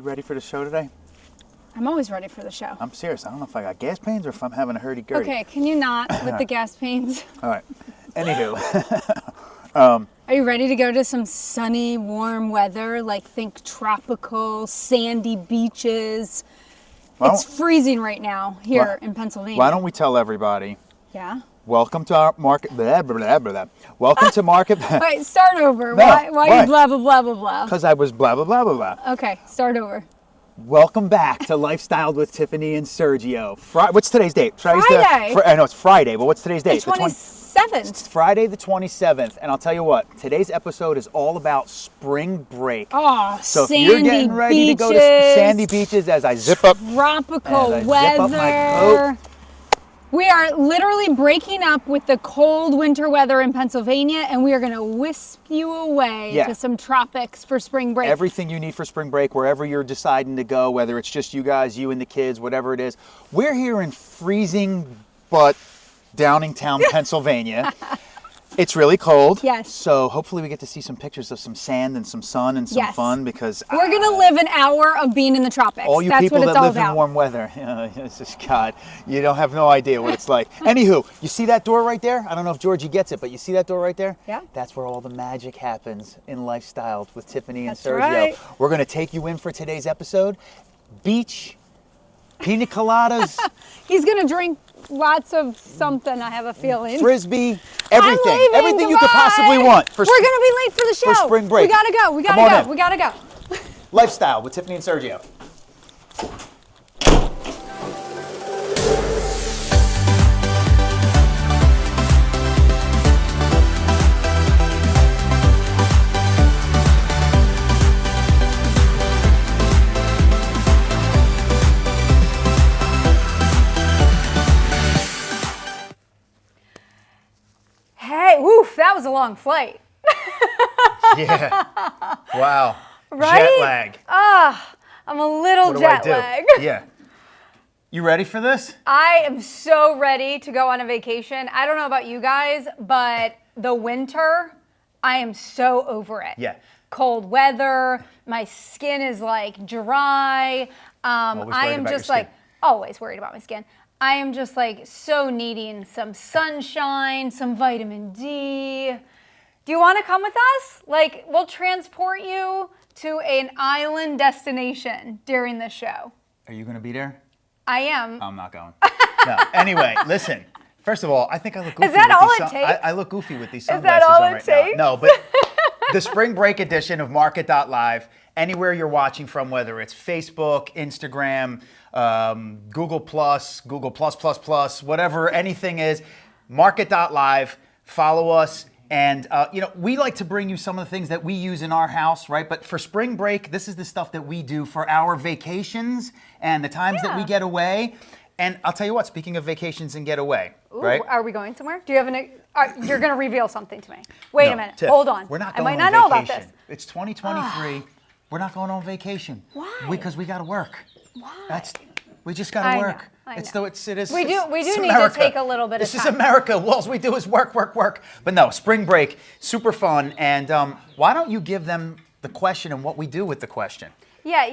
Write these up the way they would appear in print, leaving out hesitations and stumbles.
ready for the show today? I'm always ready for the show. I'm serious. I don't know if I got gas pains or if I'm having a hurdy-gurdy. Okay, can you not with the gas pains? All right. Anywho. Are you ready to go to some sunny, warm weather? Like think tropical, sandy beaches. Well, It's freezing right now here in Pennsylvania. Why don't we tell everybody, Yeah? welcome to our market, blah, blah, blah, blah, blah. Welcome to market, Wait, start over. No, why why? you blah, blah, blah, blah, blah? because I was blah, blah, blah, blah, blah. Okay, start over. Welcome back to Lifestyle with Tiffany and Sergio. What's today's date? Friday. I know it's Friday, but what's today's date? The 27th. It's Friday the 27th, and I'll tell you what, today's episode is all about spring break. Oh, So if sandy you're getting ready beaches, to go to sandy beaches as I zip up tropical As I zip up my weather. We are literally breaking up with the cold winter weather in Pennsylvania, and we are going to wisp you away Yeah. to some tropics for spring break. everything you need for spring break, wherever you're deciding to go, whether it's just you guys, you and the kids, whatever it is. We're here in freezing but Downingtown, Pennsylvania. It's really cold. Yes. So hopefully we get to see some pictures of some sand and some sun and some Yes. fun because We're going to live an hour of being in the tropics. all you That's people what it's that all live about. in warm weather, this is God, you don't have no idea what it's like. Anywho, you see that door right there? I don't know if Georgie gets it, but you see that door right there? Yeah. That's where all the magic happens in Lifestyle with Tiffany and That's Sergio. right. We're going to take you in for today's episode. Beach, pina coladas, He's going to drink lots of something, I have a feeling. frisbee, I'm everything. leaving. Everything you could Goodbye. possibly want. We're going to be late for the show. for spring break. We got to go. We got Come on to in. go. We got to go. Lifestyle with Tiffany and Sergio. Hey, woof, that was a long flight. Yeah. Wow. Right? Jet lag. I'm a little What do jet I do? lagged. Yeah. You ready for this? I am so ready to go on a vacation. I don't know about you guys, but the winter, I am so over it. Yeah. Cold weather, my skin is like dry. Always I worried am about your just like skin. always worried about my skin. I am just like so needing some sunshine, some vitamin D. Do you want to come with us? Like, we'll transport you to an island destination during the show. Are you going to be there? I am. I'm not going. No. Anyway, listen. First of all, I think I look goofy. Is that with all these it takes? I look goofy with these that sunglasses all on it right takes? now. No, but the spring break edition of Market.live, anywhere you're watching from, whether it's Facebook, Instagram, Google Plus, Google Plus, whatever anything is, Market.live, follow us. And, we like to bring you some of the things that we use in our house, right? But for spring break, this is the stuff that we do for our vacations and the times that we Yeah. get away. And I'll tell you what, speaking of vacations and get away, Ooh, right? Are we going somewhere? Do you have you're going to reveal something to me. Wait No, a minute. Tiff, Hold on. We're not I going might on not know vacation. about this. It's 2023. We're not going on vacation. Why? Because we got to work. Why? We just got I to know, work. I It's know. though it is. We do it's need to America. take a little bit of This is time. America. Well, all we do is work. But no, spring break, super fun. And why don't you give them the question and what we do with the question? Yeah,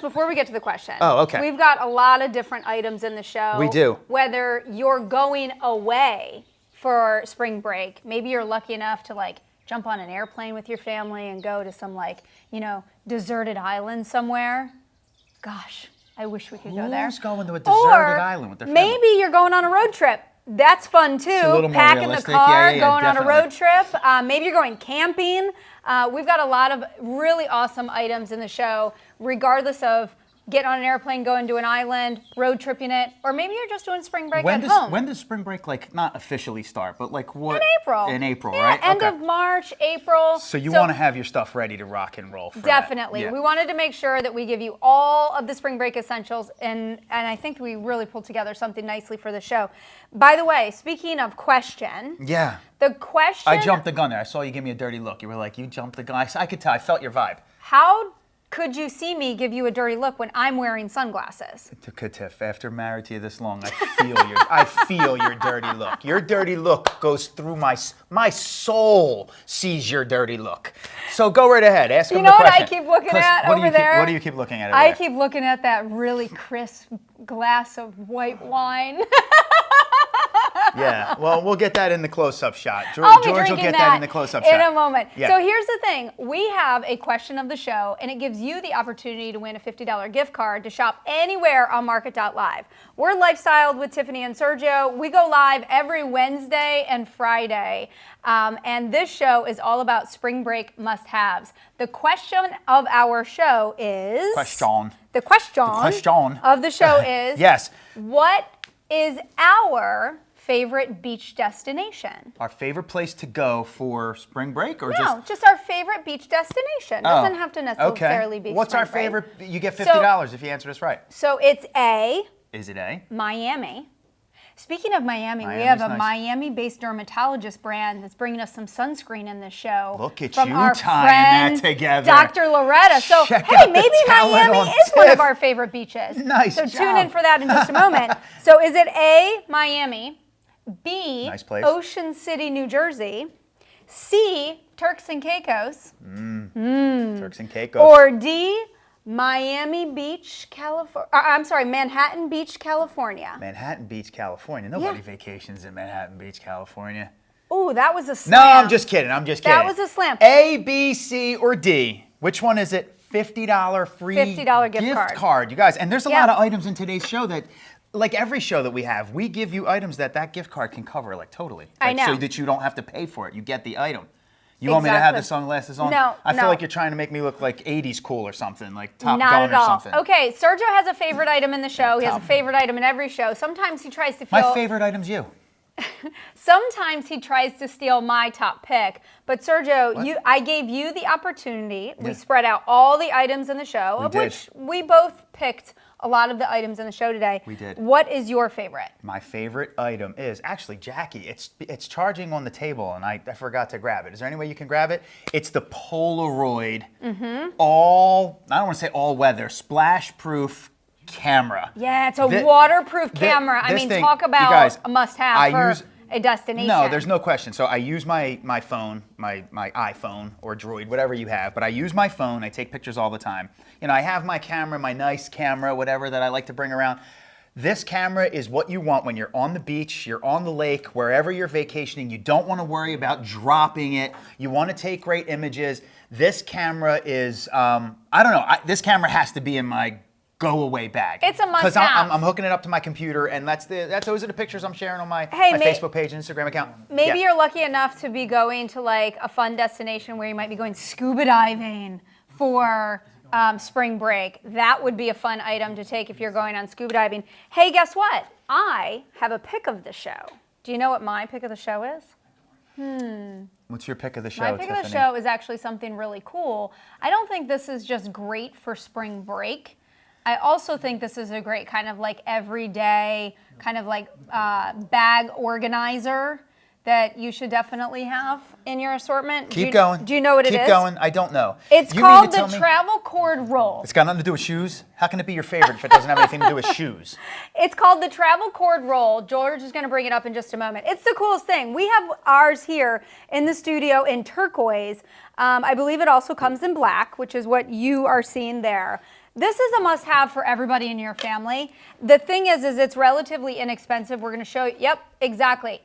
before we get to the question. Oh, okay. We've got a lot of different items in the show. We do. Whether you're going away for spring break, maybe you're lucky enough to jump on an airplane with your family and go to some deserted island somewhere. Gosh, I wish we could go there. Who's going to a deserted island with their family? Maybe you're going on a road trip. That's fun too. a little more Packing the realistic. car, Yeah, going on a definitely. road trip. Maybe you're going camping. We've got a lot of really awesome items in the show, regardless of getting on an airplane, going to an island, road tripping it, or maybe you're just doing spring break at home. When does spring break not officially start, but what? In April. In April, Yeah, right? End Okay. of March, April. So you want to have your stuff ready to rock and roll for that. Definitely. Yeah. We wanted to make sure that we give you all of the spring break essentials, and I think we really pulled together something nicely for the show. By the way, speaking of question, Yeah. the question... I jumped the gun there. I saw you give me a dirty look. You were like, you jumped the gun. I could tell. I felt your vibe. How could you see me give you a dirty look when I'm wearing sunglasses? Tiff, after married to you this long, I feel your dirty look. Your dirty look goes through my soul sees your dirty look. So go right ahead. Ask him the question. You know what I keep looking at over there? What do you keep looking at over I there? keep looking at that really crisp glass of white wine. Yeah, well, we'll get that in the close-up shot. I'll be George will drinking get that in the close-up in shot. a moment. Yeah. So here's the thing. We have a question of the show, and it gives you the opportunity to win a $50 gift card to shop anywhere on Market.live. We're Lifestyled with Tiffany and Sergio. We go live every Wednesday and Friday, and this show is all about spring break must-haves. The question of our show is... The question of the show is... Yes. What is our favorite beach destination? Our favorite place to go for spring break, or No, just our favorite beach destination. Doesn't have to necessarily be What's spring our break. favorite? You get $50 if you answer this right. So it's A, Is it A? Miami. Speaking of Miami, we Miami's have a nice. Miami-based dermatologist brand that's bringing us some sunscreen in this show. Look at from you our tying that friend, together. Dr. Loretta. So, Check hey, out the maybe talent Miami on is one of Tiff. our favorite beaches. Nice So tune job. in for that in just a moment. So is it A, Miami, B, Nice place. Ocean City, New Jersey, C, Turks and Caicos, Turks and Caicos. or D, Manhattan Beach, California? Manhattan Beach, California. Nobody vacations in Manhattan Beach, California. Ooh, that was a No, slam. I'm just kidding. That was a slam. A, B, C, or D. Which one is it? $50 free $50 gift card. You guys. And there's a Yeah. lot of items in today's show that, like every show that we have, we give you items that gift card can cover, like totally. I Like, know. So that you don't have to pay for it. You get the item. You want me to have the Exactly. sunglasses on? No, I feel no. like you're trying to make me look like 80s cool or something, like Top Not Gun at or all. something. Okay, Sergio has a favorite item in the show. He has a Top. favorite item in every show. Sometimes he tries to My feel. favorite item's you. Sometimes he tries to steal my top pick. But Sergio, I gave you the opportunity. We spread out all the items in the show, of did. which we both picked a lot of the items in the show today. We did. What is your favorite? My favorite item is actually Jackie. It's charging on the table, and I forgot to grab it. Is there any way you can grab it? It's the Polaroid all, I don't want to say all weather, splash proof camera. Yeah, it's a Thi- waterproof thi- camera. I this mean, thing- talk you about guys, a must-have I for use- a destination. No, there's no question. So I use my phone, my iPhone or Droid, whatever you have, but I use my phone. I take pictures all the time. You know, I have my camera, my nice camera, whatever that I like to bring around. This camera is what you want when you're on the beach, you're on the lake, wherever you're vacationing. You don't want to worry about dropping it. You want to take great images. This camera is, I don't know, this camera has to be in my go-away bag. It's a Because must-have. I'm hooking it up to my computer, and those are the pictures I'm sharing on my Hey, Facebook page and Instagram account. Maybe Yeah. you're lucky enough to be going to like a fun destination where you might be going scuba diving for spring break. That would be a fun item to take if you're going on scuba diving. Hey, guess what? I have a pick of the show. Do you know what my pick of the show is? What's your pick of the show, My pick Tiffany? of the show is actually something really cool. I don't think this is just great for spring break. I also think this is a great kind of like everyday kind of like bag organizer that you should definitely have in your assortment. Keep going. Do you know what it is? Keep going. I don't know. It's You mean called to the tell me- Travel Cord Roll. It's got nothing to do with shoes? How can it be your favorite if it doesn't have anything to do with shoes? It's called the Travel Cord Roll. George is going to bring it up in just a moment. It's the coolest thing. We have ours here in the studio in turquoise. I believe it also comes in black, which is what you are seeing there. This is a must-have for everybody in your family. The thing is it's relatively inexpensive. We're going to show you. Yep, exactly.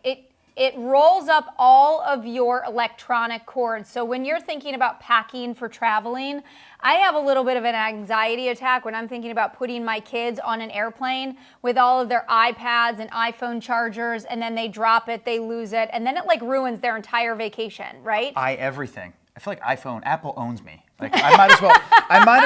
It rolls up all of your electronic cords. So when you're thinking about packing for traveling, I have a little bit of an anxiety attack when I'm thinking about putting my kids on an airplane with all of their iPads and iPhone chargers, and then they drop it, they lose it, and then it like ruins their entire vacation, right? Everything. I feel like Apple owns me. Like I might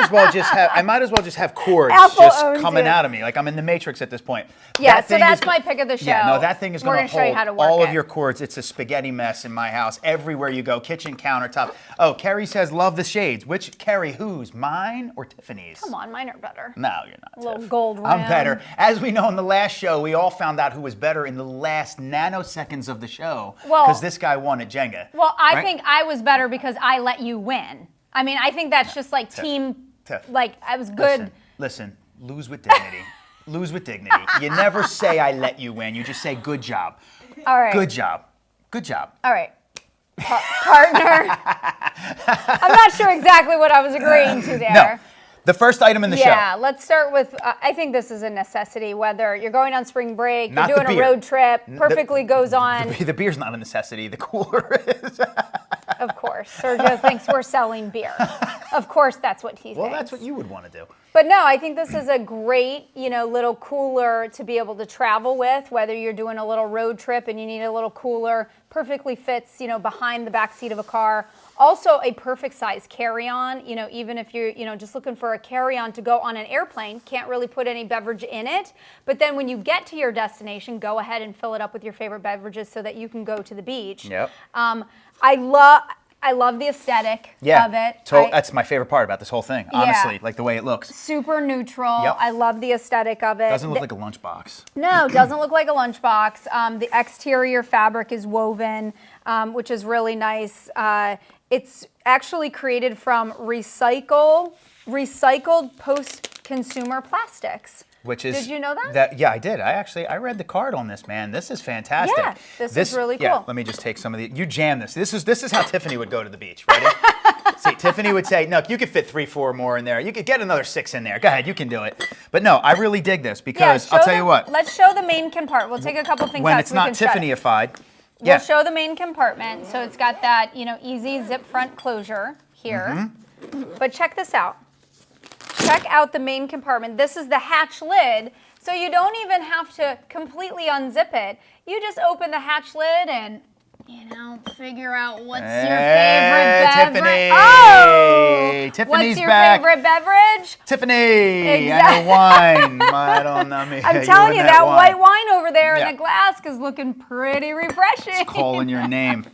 as well just have cords Apple just owns coming you. out of me. Like I'm in the Matrix at this point. Yeah, That so thing that's is- my pick of the show. Yeah, no, that thing is We're going gonna to show you hold how to work all it. of your cords. It's a spaghetti mess in my house. Everywhere you go, kitchen countertop. Oh, Kerry says love the shades. Which Kerry? Whose? Mine or Tiffany's? Come on, mine are better. No, you're not. A little Tiff. gold I'm rim. better. As we know in the last show, we all found out who was better in the last nanoseconds of the show. Well- Because this guy won at Jenga. Well, I right? think I was better because I let you win. I mean, I think that's just like team Tiff. Like, I was good. Listen, lose with dignity. Lose with dignity. You never say I let you win. You just say good job. All right. Good job. Good job. All right. Partner. I'm not sure exactly what I was agreeing to there. No. The first item in the show. Yeah, let's start with, I think this is a necessity, whether you're going on spring break, Not you're the doing a beer. road trip, perfectly goes on. The beer's not a necessity. The cooler is. Of course. Sergio thinks we're selling beer. Of course, that's what he thinks. Well, that's what you would want to do. But no, I think this is a great, little cooler to be able to travel with, whether you're doing a little road trip and you need a little cooler. Perfectly fits, behind the back seat of a car. Also a perfect size carry-on, even if you're, just looking for a carry-on to go on an airplane, can't really put any beverage in it. But then when you get to your destination, go ahead and fill it up with your favorite beverages so that you can go to the beach. Yep. I love the aesthetic Yeah. of it. That's my favorite part about this whole thing, honestly, like the way it looks. Super neutral. Yep. I love the aesthetic of it. Doesn't look like a lunchbox. No, doesn't look like a lunchbox. The exterior fabric is woven, which is really nice. It's actually created from recycled post-consumer plastics. Which is, did you know that? Yeah, I did. I read the card on this, man. This is fantastic. Yeah, this is really Yeah, cool. let me just take some of the. You jam this. This is how Tiffany would go to the beach. Ready? See, Tiffany would say, "No, you could fit 3, 4 more in there. You could get another 6 in there. Go ahead, you can do it." But no, I really dig this because I'll tell you what. Let's show the main compartment. We'll take a couple things When out it's so we not can shut it. Tiffany-ified. We'll Yeah. show the main compartment. So it's got that, easy zip front closure here. Mm-hmm. But check this out. Check out the main compartment. This is the hatch lid. So you don't even have to completely unzip it. You just open the hatch lid and, figure out what's your favorite beverage. Tiffany. Oh! Tiffany's what's your back. favorite beverage? Tiffany. Exactly. And wine. I don't know me. I'm telling you, and that white wine over there Yeah. in the glass is looking pretty refreshing. Calling your name.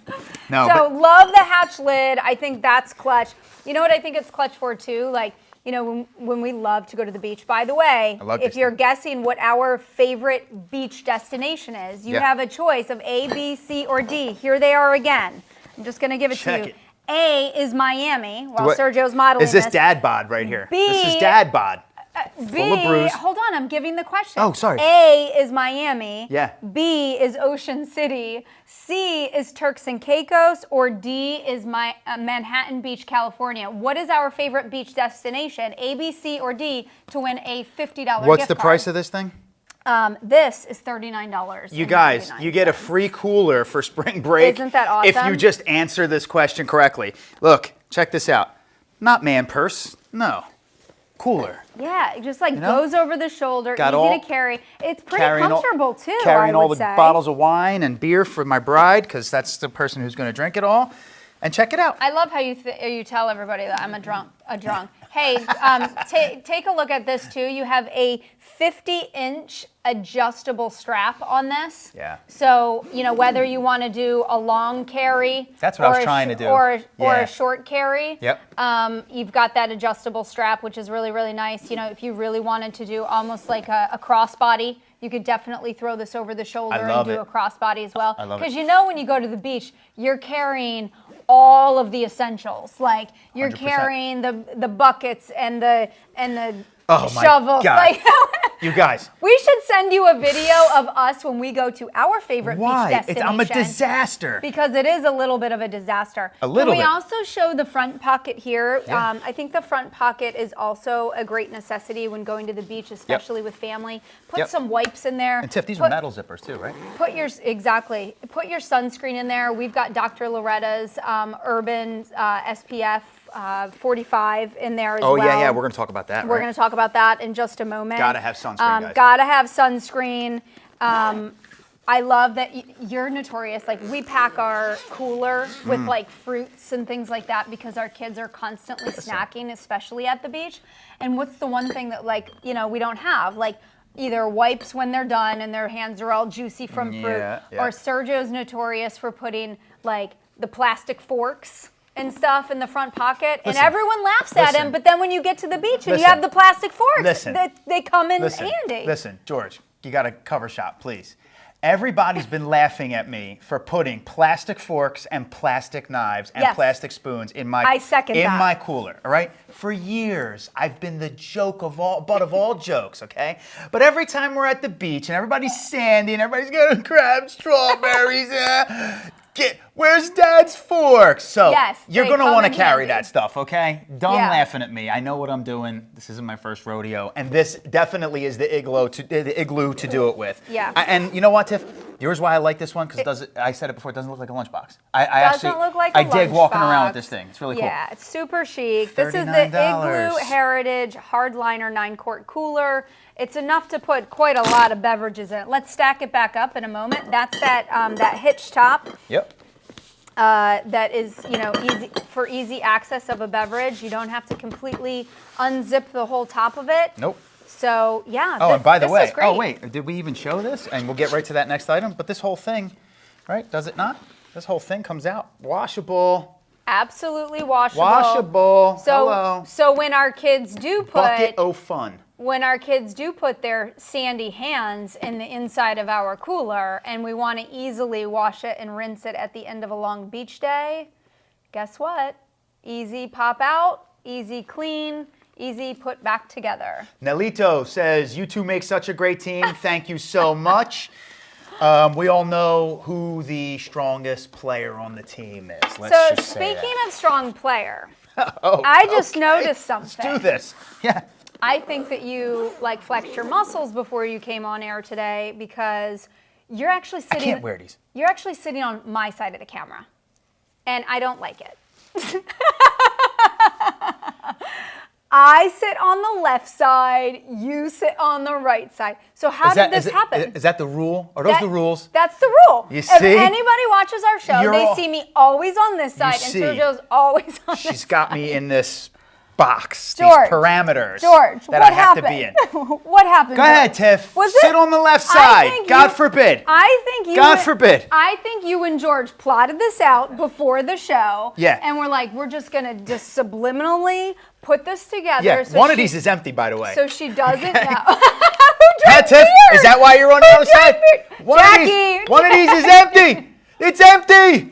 No, So but love the hatch lid. I think that's clutch. You know what I think it's clutch for too? Like, when we love to go to the beach. By the way, I love if this you're thing. guessing what our favorite beach destination is, you Yeah. have a choice of A, B, C, or D. Here they are again. I'm just going to give it Check to you. it. A is Miami, while what- Sergio's modeling is this dad bod right here? This is B- dad bod. B, full of brews. hold on, I'm giving the question. Oh, sorry. A is Miami. Yeah. B is Ocean City. C is Turks and Caicos. Or D is Manhattan Beach, California. What is our favorite beach destination? A, B, C, or D to win a $50 What's gift the card? price of this thing? This is $39. You guys, you get a free cooler for spring break. Isn't that awesome? If you just answer this question correctly. Look, check this out. Not man purse, no. Cooler. Yeah, it just like know? goes over the shoulder, Got easy all- to carry. It's pretty Carrying comfortable too, Carrying I all would the say. bottles of wine and beer for my bride, because that's the person who's going to drink it all. And check it out. I love how you tell everybody that I'm a drunk. Hey, take a look at this too. You have a 50-inch adjustable strap on this. Yeah. So, whether you want to do a long carry. That's what I was or a trying to do. Or Yeah. a short carry. Yep. You've got that adjustable strap, which is really, really nice. If you really wanted to do almost like a crossbody, you could definitely throw this over the shoulder and love do it. a crossbody as well. I love it. Because when you go to the beach, you're carrying all of the essentials. Like you're 100%. carrying the buckets and the Oh my shovels. God. Like You guys. we should send you a video of us when we go to our favorite Why? beach destination. I'm a disaster. Because it is a little bit of a disaster. A little Can we bit. also show the front pocket here? Yeah. I think the front pocket is also a great necessity when going to the beach, especially with family. Put Yep. some wipes in there. And Tiff, these Put- are metal zippers too, right? Put your sunscreen in there. We've got Dr. Loretta's Urban SPF 45 in there as Oh, well. yeah, we're going to talk about that, We're right? going to talk about that in just a moment. Gotta have sunscreen, guys. Gotta have sunscreen. I love that you're notorious. Like we pack our cooler with like fruits and things like that because our kids are constantly snacking, especially at the beach. And what's the one thing that we don't have? Like either wipes when they're done and their hands are all juicy from fruit, Yeah. or Sergio's notorious for putting like the plastic forks and stuff in the front pocket, and Listen. everyone laughs at him. Listen. But then when you get to the beach and you Listen. have the plastic forks, Listen. they come in Listen, handy. listen, George, you got a cover shot, please. Everybody's been laughing at me for putting plastic forks and plastic knives and Yes. plastic spoons in my I second that. my cooler. All right, for years I've been the butt of all jokes. Okay, but every time we're at the beach and everybody's sandy and everybody's gonna grab strawberries, where's Dad's forks? So Yes, you're they gonna come want to in carry handy. that stuff. Okay, done Yeah. laughing at me. I know what I'm doing. This isn't my first rodeo, and this definitely is the igloo to do it with. Yeah. And you know what, Tiff? Here's why I like this one because I said it before. It doesn't look like a lunchbox. I Doesn't actually look like a I dig walking around lunchbox. with this thing. It's really cool. Yeah, it's super chic. This is the $39. Igloo Heritage Hardliner 9-quart cooler. It's enough to put quite a lot of beverages in it. Let's stack it back up in a moment. That's that hitch top. Yep. That is, easy access of a beverage. You don't have to completely unzip the whole top of it. Nope. So yeah. Oh, and by the this way, is great. oh wait, did we even show this? And we'll get right to that next item. But this whole thing, right? Does it not? This whole thing comes out washable. Absolutely washable. Washable. So, Hello. so when our kids do Bucket o' fun. put their sandy hands in the inside of our cooler and we want to easily wash it and rinse it at the end of a long beach day, guess what? Easy pop out, easy clean, easy put back together. Nelito says, you two make such a great team. Thank you so much. We all know who the strongest player on the team is. Let's So just say speaking that. of strong player, Oh, I just okay. noticed something. Let's do this. Yeah. I think that you flexed your muscles before you came on air today because you're actually I sitting. can't wear these. You're actually sitting on my side of the camera, and I don't like it. I sit on the left side, you sit on the right side. So how did this happen? Is that the rule? Are those the rules? That's the rule. You If see? anybody watches our show, You're they all- see me always on this side, and see. Sergio's always on this She's got me in this box, George, these parameters George, that what I have happened? to be in. What happened? Go ahead, George? Tiff. Was Sit it- on the left I side. think God you- forbid. I think you. God forbid. I think you and George plotted this out before the show. Yeah. And we're like, we're just gonna just subliminally put this together. Yeah, so one of she- these is empty, by the way. So she doesn't know. Hey, Tiff, is that why you're on the other side? One Jackie. one of these is empty. It's empty.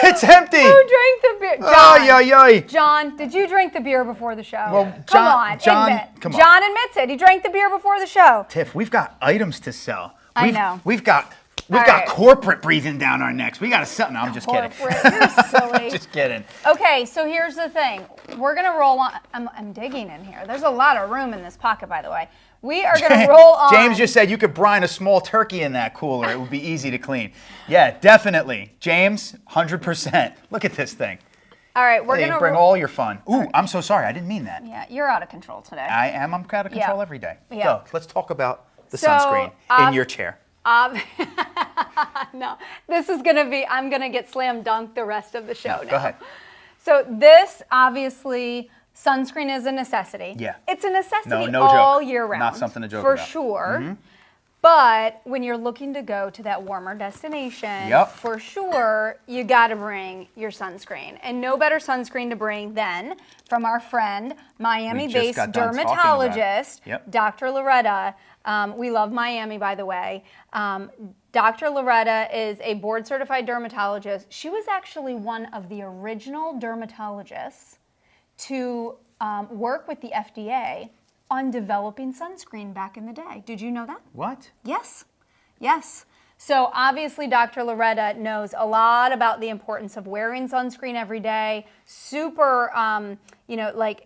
It's empty. Who drank the beer? John. Oh, yo, yo. John, did you drink the beer before the show? Well, come John- on, John- admit. come on. John admits it. He drank the beer before the show. Tiff, we've got items to sell. I know. We've got All right. corporate breathing down our necks. We got to sell. No, I'm just kidding. Corporate, you're silly. Just kidding. Okay, so here's the thing. We're gonna roll on. I'm digging in here. There's a lot of room in this pocket, by the way. We are gonna roll on. James just said you could brine a small turkey in that cooler. It would be easy to clean. Yeah, definitely. James, 100%. Look at this thing. All right, we're Hey, gonna bring all your fun. Ooh, I'm so sorry. I didn't mean that. Yeah, you're out of control today. I am. I'm out of control Yeah. every day. Yeah. So let's talk about the So, sunscreen in your chair. No, this is gonna be. I'm gonna get slam dunked the rest of the show now. Go ahead. So this obviously. Sunscreen is a necessity. Yeah. It's a necessity No all joke. year round. Not something to joke for about. sure. But when you're looking to go to that warmer destination, Yep. for sure, you got to bring your sunscreen. And no better sunscreen to bring than from our friend, Miami-based got done talking about it. dermatologist, Yep. Dr. Loretta. We love Miami, by the way. Dr. Loretta is a board-certified dermatologist. She was actually one of the original dermatologists to work with the FDA on developing sunscreen back in the day. Did you know that? What? Yes. Yes. So obviously Dr. Loretta knows a lot about the importance of wearing sunscreen every day, super,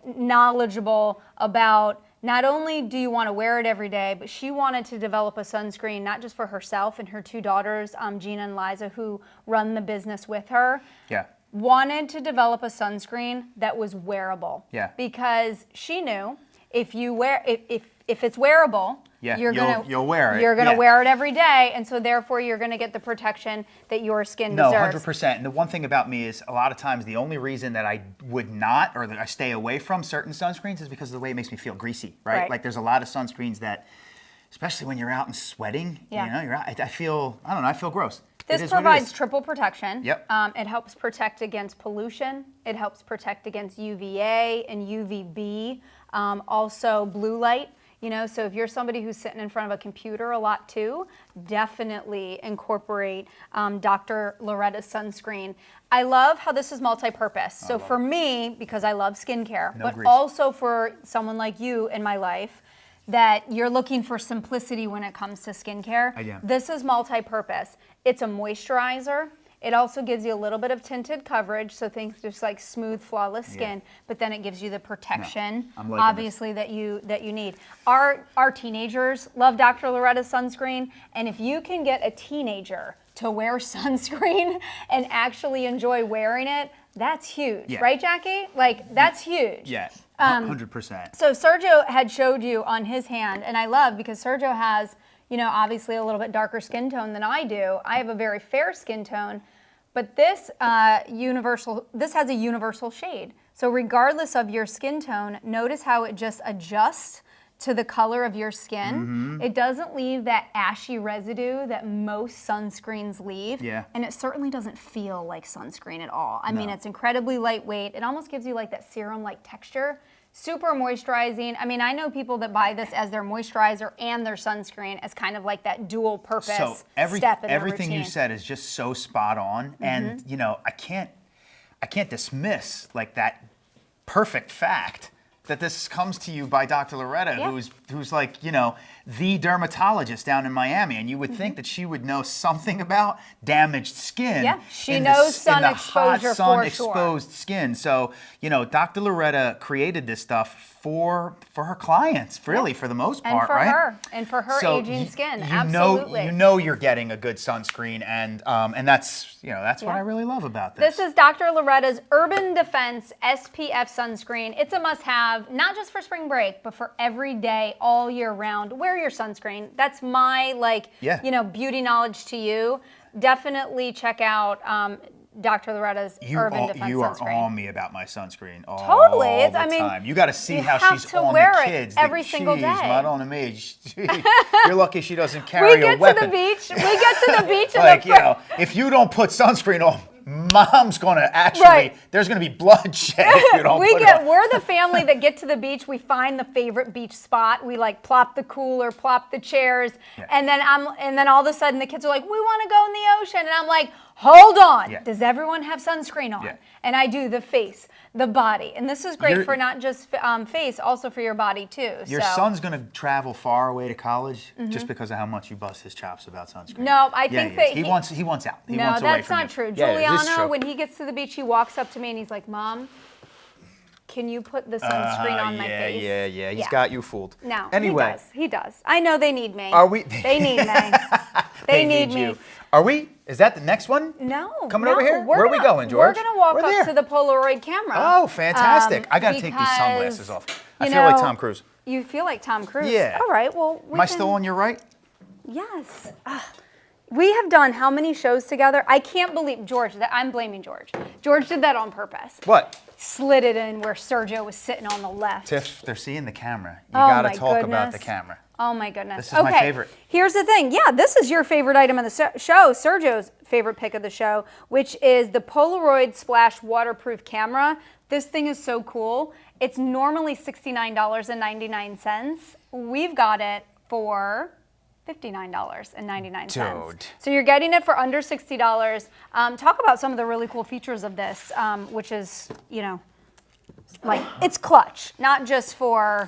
knowledgeable about not only do you want to wear it every day, but she wanted to develop a sunscreen not just for herself and her two daughters, Gina and Liza, who run the business with her. Yeah. Wanted to develop a sunscreen that was wearable. Yeah. Because she knew if it's wearable, Yeah, you'll wear it. You're gonna Yeah. wear it every day, and so therefore you're gonna get the protection that your skin No, deserves. 100%. And the one thing about me is a lot of times the only reason that I would not or that I stay away from certain sunscreens is because of the way it makes me feel greasy, right? Right. Like there's a lot of sunscreens that, especially when you're out and sweating, Yeah. you're out, I feel gross. This It is what it provides is. triple protection. Yep. It helps protect against pollution. It helps protect against UVA and UVB. Also blue light. You know, so if you're somebody who's sitting in front of a computer a lot too, definitely incorporate Dr. Loretta's sunscreen. I love how this is multi-purpose. So for me, because I love skincare, No but grease. also for someone like you in my life, that you're looking for simplicity when it comes to skincare. I am. This is multi-purpose. It's a moisturizer. It also gives you a little bit of tinted coverage, so things just like smooth, flawless skin. But then it gives you the protection, I'm liking obviously, that you need. Our teenagers love Dr. Loretta's sunscreen, and if you can get a teenager to wear sunscreen and actually enjoy wearing it, that's huge, Yeah. right, Jackie? Like that's huge. Yeah, 100%. So Sergio had showed you on his hand, and I love because Sergio has, you know, obviously a little bit darker skin tone than I do. I have a very fair skin tone, but this has a universal shade. So regardless of your skin tone, notice how it just adjusts to the color of your skin. It doesn't leave that ashy residue that most sunscreens leave. Yeah. And it certainly doesn't feel like sunscreen at all. I mean, it's incredibly lightweight. It almost gives you like that serum-like texture. Super moisturizing. I mean, I know people that buy this as their moisturizer and their sunscreen as kind of like that dual purpose So step in their everything you routine. said is just so spot on, and you know, I can't dismiss like that perfect fact that this comes to you by Dr. Loretta, Yeah. who's like, you know, the dermatologist down in Miami, and you would think that she would know something about damaged skin. Yeah, she in knows sun in the exposure hot sun for sure. exposed skin. So, you know, Dr. Loretta created this stuff for her clients, really, for the most And part, for right? her, and for her So aging skin, you absolutely. you know you're getting a good sunscreen, and that's what I really love about this. This is Dr. Loretta's Urban Defense SPF sunscreen. It's a must-have, not just for spring break, but for every day, all year round. Wear your sunscreen. That's my beauty knowledge to you. Definitely check out Dr. Loretta's Urban Defense you are sunscreen. on me about my sunscreen all Totally. the I mean, time. You got to see you how have she's to on wear the it kids. every single She's day. not on me. You're lucky she doesn't carry We get a weapon. to the beach. We get to the beach in Like, the you know, if you don't put sunscreen on, mom's going to actually, Right. there's going to be bloodshed if you don't put it on. We're the family that get to the beach. We find the favorite beach spot. We like plop the cooler, plop the chairs, Yeah. and then all of a sudden the kids are like, "We want to go in the ocean," and I'm like, "Hold on, Yeah. does everyone have sunscreen on?" Yeah. And I do the face, the body, and this is great You're- for not just face, also for your body too. Your so. son's going to travel far away to college just because of how much you bust his chops about sunscreen. No, I Yeah, think he that is. he wants out. He No, wants away that's from not you. true. Yeah, it is Juliana, true. when he gets to the beach, he walks up to me and he's like, "Mom, can you put the sunscreen on my face?" Yeah. He's got you fooled. No, Anyway, he does. I know they need me. Are we- They need me. They need me. you. Are we? Is that the next one? No. Coming no, over here? we're Where are we gonna- going, George? We're gonna walk We're up there. to the Polaroid camera. Oh, fantastic. I got to take these because, sunglasses off. I you feel like know, Tom Cruise. You feel like Tom Cruise? Yeah. All right. Well, Am I still on your right? Yes. We have done how many shows together? I can't believe George. I'm blaming George. George did that on purpose. What? Slid it in where Sergio was sitting on the left. Tiff, they're seeing the camera. You Oh got to my talk about the goodness. camera. Oh my goodness. This is my favorite. Here's the thing. Yeah, this is your favorite item of the show, Sergio's favorite pick of the show, which is the Polaroid Splash waterproof camera. This thing is so cool. It's normally $69.99. We've got it for $59.99. Dude. So you're getting it for under $60. Talk about some of the really cool features of this, which is, like it's clutch, not just for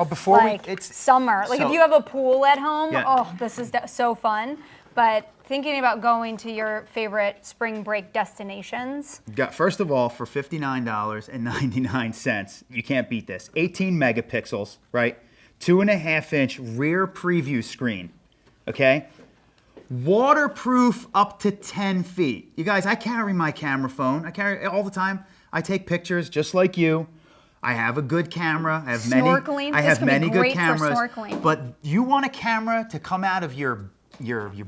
summer. Like if you have a pool at home, this is so fun. But thinking about going to your favorite spring break destinations. First of all, for $59.99, you can't beat this. 18 megapixels, right? 2.5-inch rear preview screen, okay? Waterproof up to 10 feet. You guys, I carry my camera phone. I carry it all the time. I take pictures just like you. I have a good camera. I have Snorkeling. I This have could be many good great for cameras. snorkeling. But you want a camera to come out of your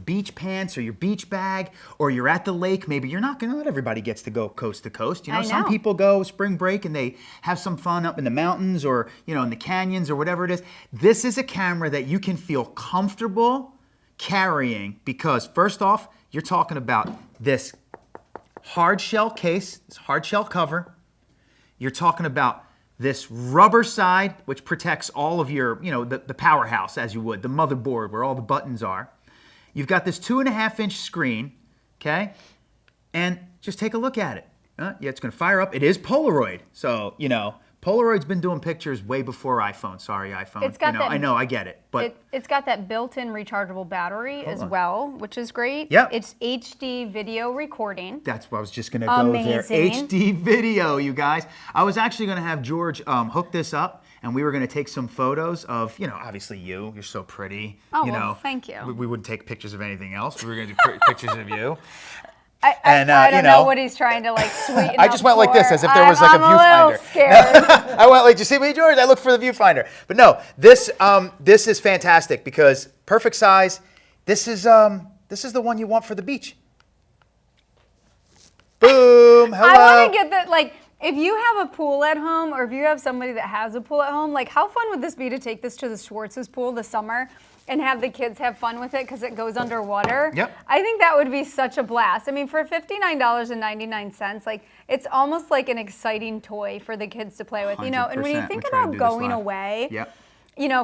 beach pants or your beach bag, or you're at the lake. Maybe not everybody gets to go coast to coast. I Some know. people go spring break and they have some fun up in the mountains or in the canyons or whatever it is. This is a camera that you can feel comfortable carrying because first off, you're talking about this hard shell case, this hard shell cover. You're talking about this rubber side, which protects all of your, the powerhouse, as you would, the motherboard where all the buttons are. You've got this 2.5-inch screen, okay? And just take a look at it. Yeah, it's going to fire up. It is Polaroid. So, Polaroid's been doing pictures way before iPhone. Sorry, iPhone. It's got that, I know, I get it. But it's got that built-in rechargeable battery as well, which is great. Yep. It's HD video recording. That's what I was just going to go there. HD video, you guys. I was actually going to have George hook this up, and we were going to take some photos of, obviously you. You're so pretty. Oh, well, thank you. We wouldn't take pictures of anything else. We were going to do pictures of you. I don't know what he's trying to sweeten I just went like this, as if there was like a viewfinder. I'm a little scared. I went like, you see me, George? I looked for the viewfinder. But no, this is fantastic because perfect size. This is the one you want for the beach. Boom! Hello. I want to get that, if you have a pool at home, or if you have somebody that has a pool at home, how fun would this be to take this to the Schwartz's pool this summer and have the kids have fun with it because it goes underwater? Yep. I think that would be such a blast. I mean, for $59.99, it's almost like an exciting toy for the kids to play with. And when you think about going away, yep.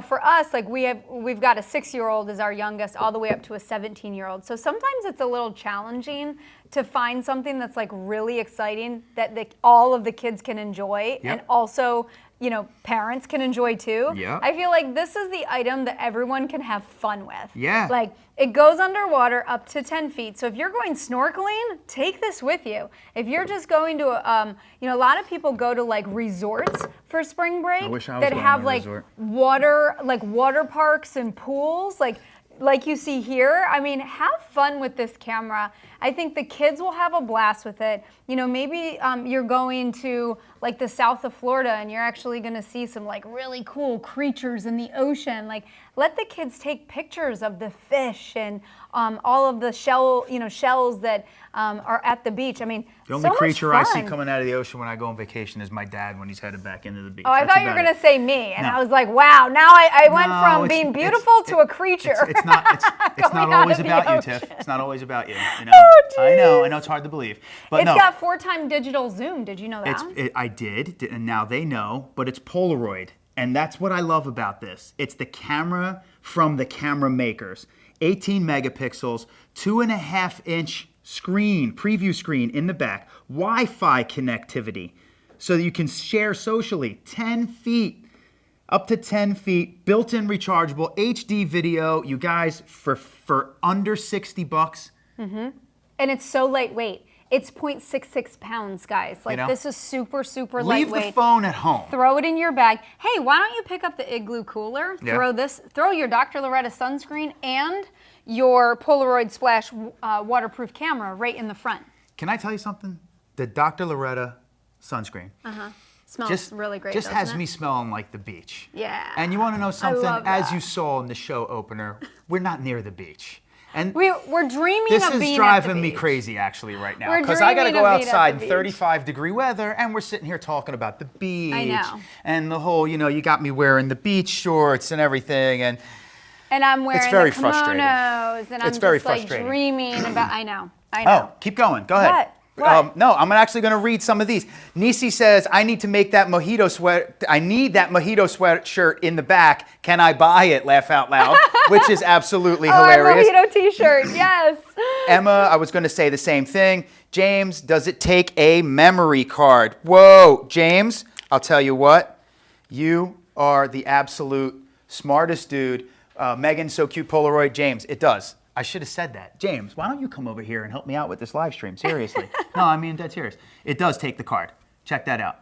For us, we've got a 6-year-old as our youngest, all the way up to a 17-year-old. So sometimes it's a little challenging to find something that's really exciting that all of the kids can enjoy, and also, parents can enjoy too. Yeah. I feel like this is the item that everyone can have fun with. Yeah. It goes underwater up to 10 feet. So if you're going snorkeling, take this with you. If you're just going to, a lot of people go to resorts for spring break I wish I was that going have to a resort. water parks and pools, like you see here. I mean, have fun with this camera. I think the kids will have a blast with it. Maybe you're going to the south of Florida and you're actually going to see some really cool creatures in the ocean. Let the kids take pictures of the fish and all of the shells that are at the beach. I mean, the only so much creature I fun. see coming out of the ocean when I go on vacation is my dad when he's headed back into the beach. Oh, I That's thought you were about going to say me, and No. I was like, wow, now I went No, from it's- being it's- beautiful to a creature. It's not Coming out always of the about you, ocean. Tiff. It's not always about you. Oh, I know it's hard to believe. But It's no, got 4x digital zoom. Did you know that? I did, and now they know, but it's Polaroid. And that's what I love about this. It's the camera from the camera makers. 18 megapixels, 2.5-inch screen, preview screen in the back, Wi-Fi connectivity, so that you can share socially, 10 feet. Up to 10 feet, built-in rechargeable, HD video, you guys, for under $60. And it's so lightweight. It's 0.66 pounds, guys. This is super, super Leave lightweight. the phone at home. Throw it in your bag. Hey, why don't you pick up the Igloo cooler? Yeah. Throw your Dr. Loretta sunscreen and your Polaroid Splash waterproof camera right in the front. Can I tell you something? The Dr. Loretta sunscreen. Smells really great. Just doesn't has it? me smelling like the beach. Yeah. And you want to know something? love As that. you saw in the show opener, we're not near the beach. And We're dreaming this of is being at driving the me beach. crazy actually right now. We're Because I got to dreaming go of being at outside the in beach. 35-degree weather and we're sitting here talking about the beach. I know. And the whole, you got me wearing the beach shorts and everything. And And I'm wearing very the kimonos, frustrating. and I'm It's very just like frustrating. dreaming about. I know. oh, keep going. Go ahead. What? What? No, I'm actually going to read some of these. Nisi says, I need that mojito sweatshirt in the back. Can I buy it? Laugh out loud. Which is absolutely hilarious. Our mojito T-shirt. Yes. Emma, I was going to say the same thing. James, does it take a memory card? Whoa, James, I'll tell you what. You are the absolute smartest dude. Megan, so cute Polaroid. James, it does. I should have said that. James, why don't you come over here and help me out with this live stream? Seriously. No, I mean, dead serious. It does take the card. Check that out.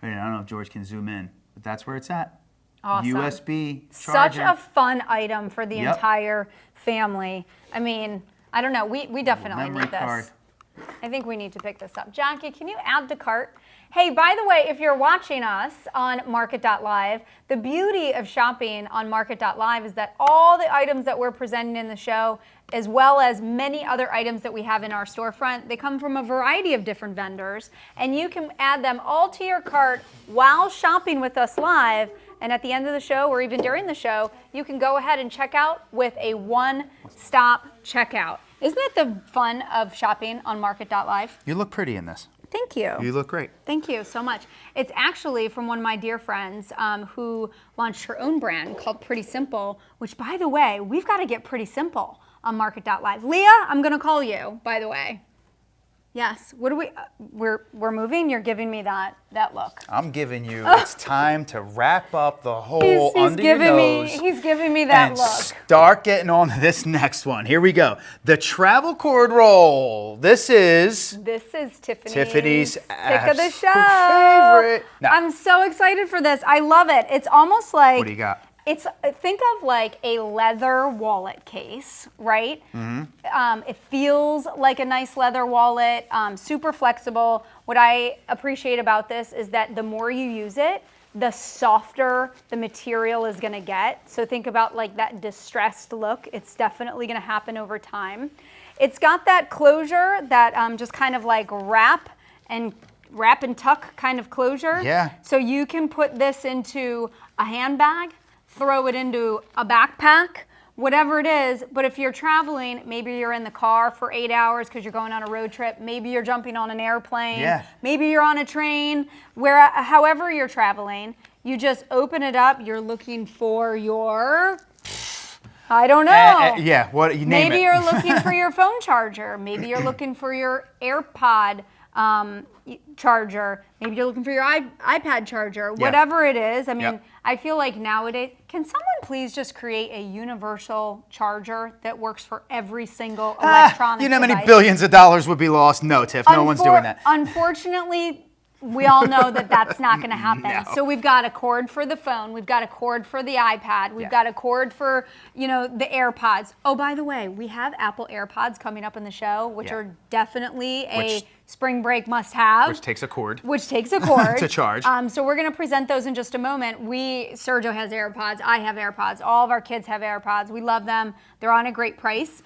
I don't know if George can zoom in, but that's where it's at. Awesome. USB charger. Such a fun item for the Yep. entire family. I mean, I don't know. We definitely Memory need this. card. I think we need to pick this up. Jackie, can you add to cart? Hey, by the way, if you're watching us on Market.live, the beauty of shopping on Market.live is that all the items that we're presenting in the show, as well as many other items that we have in our storefront, they come from a variety of different vendors, and you can add them all to your cart while shopping with us live. And at the end of the show, or even during the show, you can go ahead and check out with a one-stop checkout. Isn't it the fun of shopping on Market.live? You look pretty in this. Thank you. You look great. Thank you so much. It's actually from one of my dear friends who launched her own brand called Pretty Simple, which, by the way, we've got to get Pretty Simple on Market.live. Leah, I'm going to call you, by the way. Yes. What do we? We're moving. You're giving me that look. I'm giving you. It's time to wrap up the whole under your nose. He's giving me that and look. Start getting on to this next one. Here we go. The travel cord roll. This is Tiffany's pick of the show. favorite. Now, I'm so excited for this. I love it. It's almost like. what do you got? Think of like a leather wallet case, right? It feels like a nice leather wallet, super flexible. What I appreciate about this is that the more you use it, the softer the material is gonna get. So think about like that distressed look. It's definitely gonna happen over time. It's got that closure that just kind of like wrap and tuck kind of closure. Yeah. So you can put this into a handbag, throw it into a backpack, whatever it is. But if you're traveling, maybe you're in the car for 8 hours because you're going on a road trip. Maybe you're jumping on an airplane. Yeah. Maybe you're on a train. However you're traveling, you just open it up. You're looking for your, I don't know. Yeah, what you name it. Maybe you're looking for your phone charger. Maybe you're looking for your AirPod charger. Maybe you're looking for your iPad charger. Yeah. Whatever it is. I mean, Yep. I feel like nowadays, can someone please just create a universal charger that works for every single electronic You know how many device? billions of dollars would be lost? No, Tiff, no one's doing that. Unfortunately, we all know that that's not going to happen. No. So we've got a cord for the phone. We've got a cord for the iPad. We've got a cord for, the AirPods. Oh, by the way, we have Apple AirPods coming up in the show, which Yeah. are definitely a Which- spring break must-have. Which takes a cord. To charge. So we're going to present those in just a moment. Sergio has AirPods. I have AirPods. All of our kids have AirPods. We love them. They're on a great price.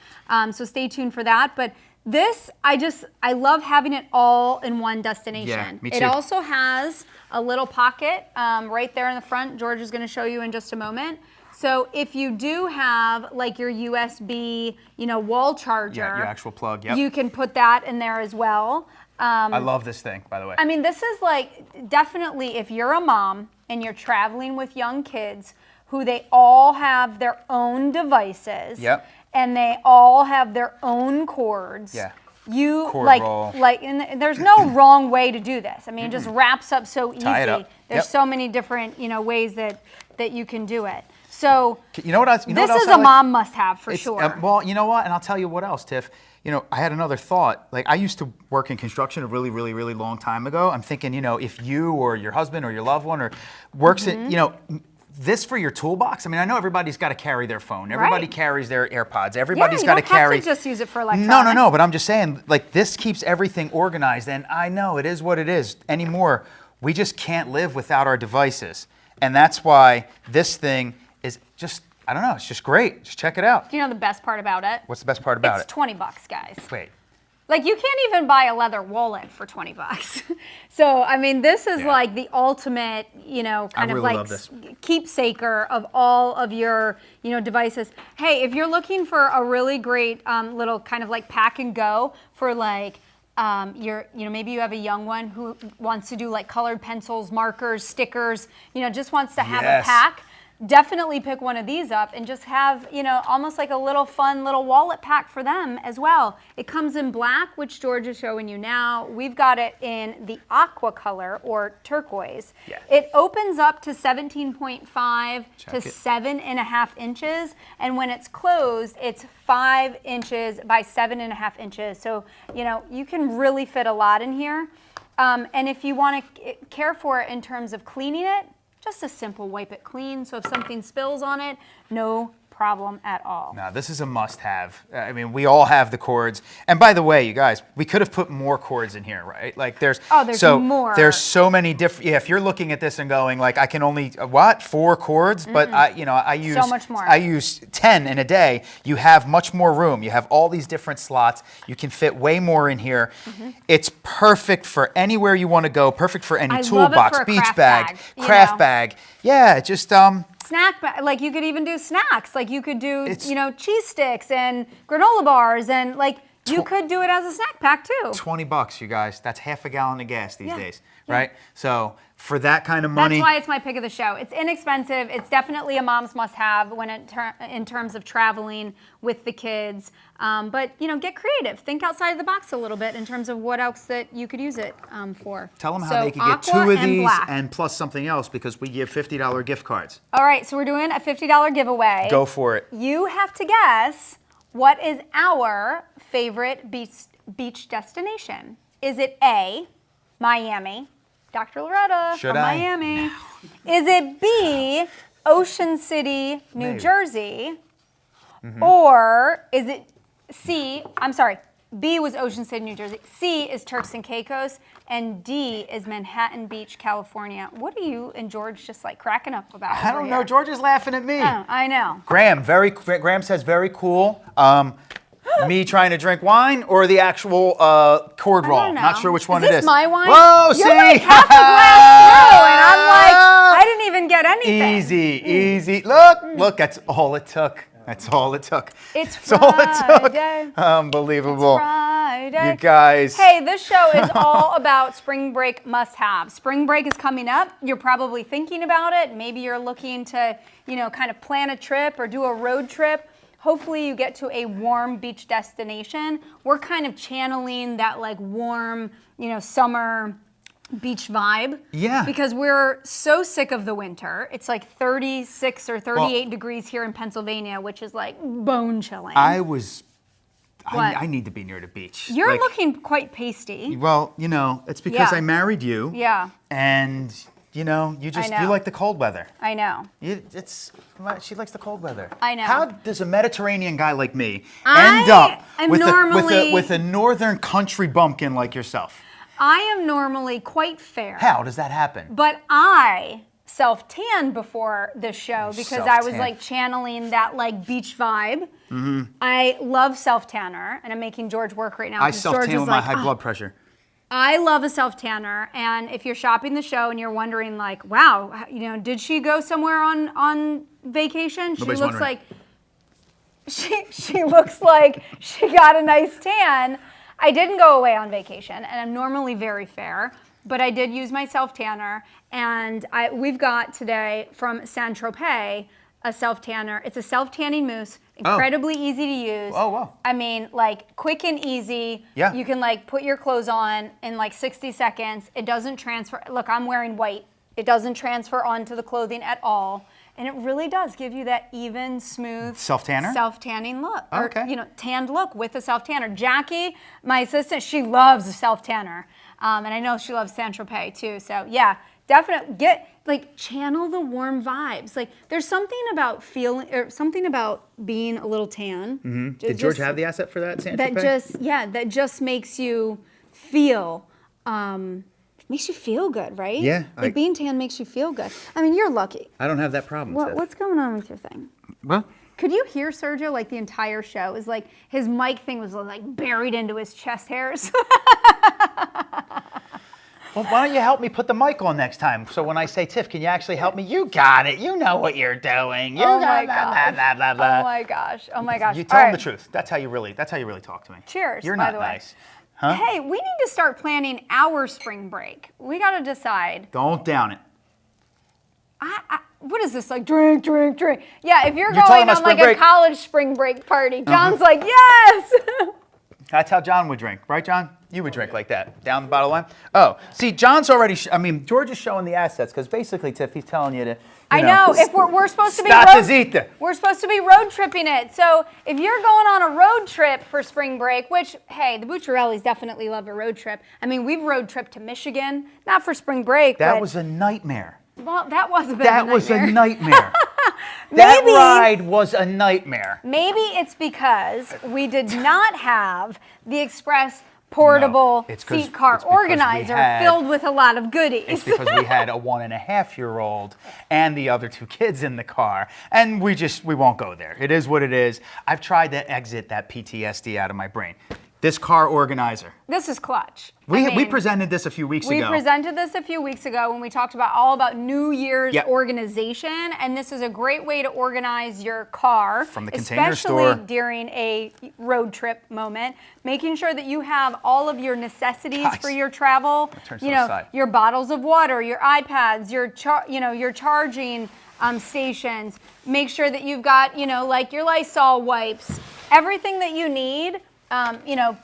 So stay tuned for that. But this, I love having it all in one destination. Yeah, me It too. also has a little pocket right there in the front. George is going to show you in just a moment. So if you do have like your USB, wall charger, Yeah, your actual plug, yep. you can put that in there as well. I love this thing, by the way. I mean, this is like definitely if you're a mom and you're traveling with young kids who they all have their own devices. Yep. And they all have their own cords. Yeah. You Cord roll. and there's no wrong way to do this. I mean, it just wraps up so easy. Tie it up. There's Yep. so many different, ways that you can do it. So You know what else? this is I a like? mom must-have for It's, sure. well, you know what? And I'll tell you what else, Tiff. I had another thought. Like, I used to work in construction a really, really, really long time ago. I'm thinking, if you or your husband or your loved one or works Mm-hmm. at, this for your toolbox. I mean, I know everybody's got to carry their phone. Everybody Right. carries their AirPods. Yeah, Everybody's you got to don't have carry. to just use it for electronics. No. But I'm just saying, like, this keeps everything organized. And I know it is what it is. Anymore, we just can't live without our devices. And that's why this thing is just, I don't know, it's just great. Just check it out. Do you know the best part about it? What's the best part about It's it? $20, guys. Wait. Like, you can't even buy a leather wallet for $20. So, I mean, this is Yeah. like the ultimate, kind of really like love this. keepsaker of all of your, devices. Hey, if you're looking for a really great little kind of like pack and go for like, maybe you have a young one who wants to do like colored pencils, markers, stickers, just wants to have Yes. a pack. Definitely pick one of these up and just have, almost like a little fun little wallet pack for them as well. It comes in black, which George is showing you now. We've got it in the aqua color or turquoise. Yeah. It opens up to 17.5 Check to it. 7.5 inches. And when it's closed, it's 5 inches by 7.5 inches. So, you can really fit a lot in here. And if you want to care for it in terms of cleaning it, just a simple wipe it clean. So if something spills on it, no problem at all. No, this is a must-have. I mean, we all have the cords. And by the way, you guys, we could have put more cords in here, right? Like there's more. There's so many different. Yeah, if you're looking at this and going like, I can only 4 cords, but I use So much more. I use 10 in a day. You have much more room. You have all these different slots. You can fit way more in here. It's perfect for anywhere you want to go. Perfect for any I love it toolbox, for a beach craft bag, bag, craft bag. Yeah, just Snack bag, like you could even do snacks. Like you could do, It's- cheese sticks and granola bars and like You could do it as a snack pack too. $20, you guys. That's half a gallon of gas these Yeah. days, Yeah. right? So for that kind of money, That's why it's my pick of the show. It's inexpensive. It's definitely a mom's must-have when in terms of traveling with the kids. But get creative. Think outside of the box a little bit in terms of what else that you could use it for. tell them how So they could get aqua 2 of and these black. and plus something else because we give $50 gift cards. All right, so we're doing a $50 giveaway. Go for it. You have to guess what is our favorite beach destination. Is it A, Miami? Dr. Loretta Should from I? Miami. Is it B, Ocean City, New Maybe. Jersey? Or is it C, I'm sorry, B was Ocean City, New Jersey. C is Turks and Caicos. And D is Manhattan Beach, California. What are you and George just like cracking up about? I over don't know. here? George is laughing at me. Oh, I know. Graham says very cool. Me trying to drink wine or the actual cord roll? I don't know. Not sure which one Is it this is. my wine? Whoa, You're see? like half a glass through, and I'm like, I didn't even get anything. Easy. Look, that's all it took. It's all it Friday. took. Unbelievable. Friday. You guys. Hey, this show is all about spring break must-have. Spring break is coming up. You're probably thinking about it. Maybe you're looking to, kind of plan a trip or do a road trip. Hopefully you get to a warm beach destination. We're kind of channeling that like warm, summer beach vibe. Yeah. Because we're so sick of the winter. It's like 36 or 38 degrees here in Pennsylvania, which is like bone chilling. I What? need to be near the beach. You're Like, looking quite pasty. Well, it's because Yeah. I married you. Yeah, And you know. like the cold weather. I know. She likes the cold weather. I know. How does a Mediterranean guy like me I end up am with normally- with a northern country bumpkin like yourself? I am normally quite fair. How does that happen? But I self-tanned before this show because I was Self-tan. like channeling that like beach vibe. I love self-tanner, and I'm making George work right now. I 'cause George self-tan is with my like, high "Oh, blood pressure. I love a self-tanner, and if you're shopping the show and you're wondering like, wow, did she go somewhere on vacation? Nobody's she looks wondering. like she looks like she got a nice tan. I didn't go away on vacation, and I'm normally very fair, but I did use my self-tanner, and we've got today from Saint-Tropez a self-tanner. It's a self-tanning mousse, incredibly easy to use. Oh, wow. I mean, like quick and easy. Yeah. You can like put your clothes on in like 60 seconds. It doesn't transfer. Look, I'm wearing white. It doesn't transfer onto the clothing at all. And it really does give you that even, smooth Self-tanner? self-tanning look. Oh, okay. Or, tanned look with a self-tanner. Jackie, my assistant, she loves a self-tanner. And I know she loves Saint-Tropez too. So yeah, definitely channel the warm vibes. Like there's something about being a little tan. Did George have the asset for that, Santa That just makes you feel good, right? Yeah, Like being tan makes you feel good. I mean, you're lucky. I don't have that problem. What's going on with your thing? What? Could you hear Sergio like the entire show? Is like his mic thing was like buried into his chest hairs. Well, why don't you help me put the mic on next time? So when I say, Tiff, can you actually help me? You got it. You know what you're doing. You Oh got my gosh. blah, blah, blah. Oh my gosh. Oh my gosh. You tell All them right. the truth. That's how you really talk to me. Cheers, You're by not the way. nice. Huh? Hey, we need to start planning our spring break. We got to decide. Don't down it. What is this like? Drink. Yeah, if you're You're talking going about on like spring break? a college spring break party, John's like, yes. That's how John would drink, right, John? You would drink like that, down the bottle of wine. Oh, see, John's already. George is showing the assets because basically, Tiff, he's telling you to. I know. If we're supposed to be We're supposed to be road tripping it. So if you're going on a road trip for spring break, which hey, the Bucciarellis definitely love a road trip. I mean, we've road tripped to Michigan, not for spring break. That but, was a nightmare. well, that was a bit That of a was a nightmare. nightmare. That Maybe- ride was a nightmare. Maybe it's because we did not have the express portable No, it's 'cause- seat car it's because we organizer had- filled with a lot of goodies. It's because we had a 1.5-year-old and the other 2 kids in the car, and we won't go there. It is what it is. I've tried to exit that PTSD out of my brain. This car organizer. This is clutch. We presented this a few weeks We ago. presented this a few weeks ago when we talked about New Year's Yep. organization, and this is a great way to organize your car. From the Container Store. Especially during a road trip moment, making sure that you have all of your necessities Guys, for your travel. turn to the side. Your bottles of water, your iPads, your charging stations. Make sure that you've got like your Lysol wipes, everything that you need.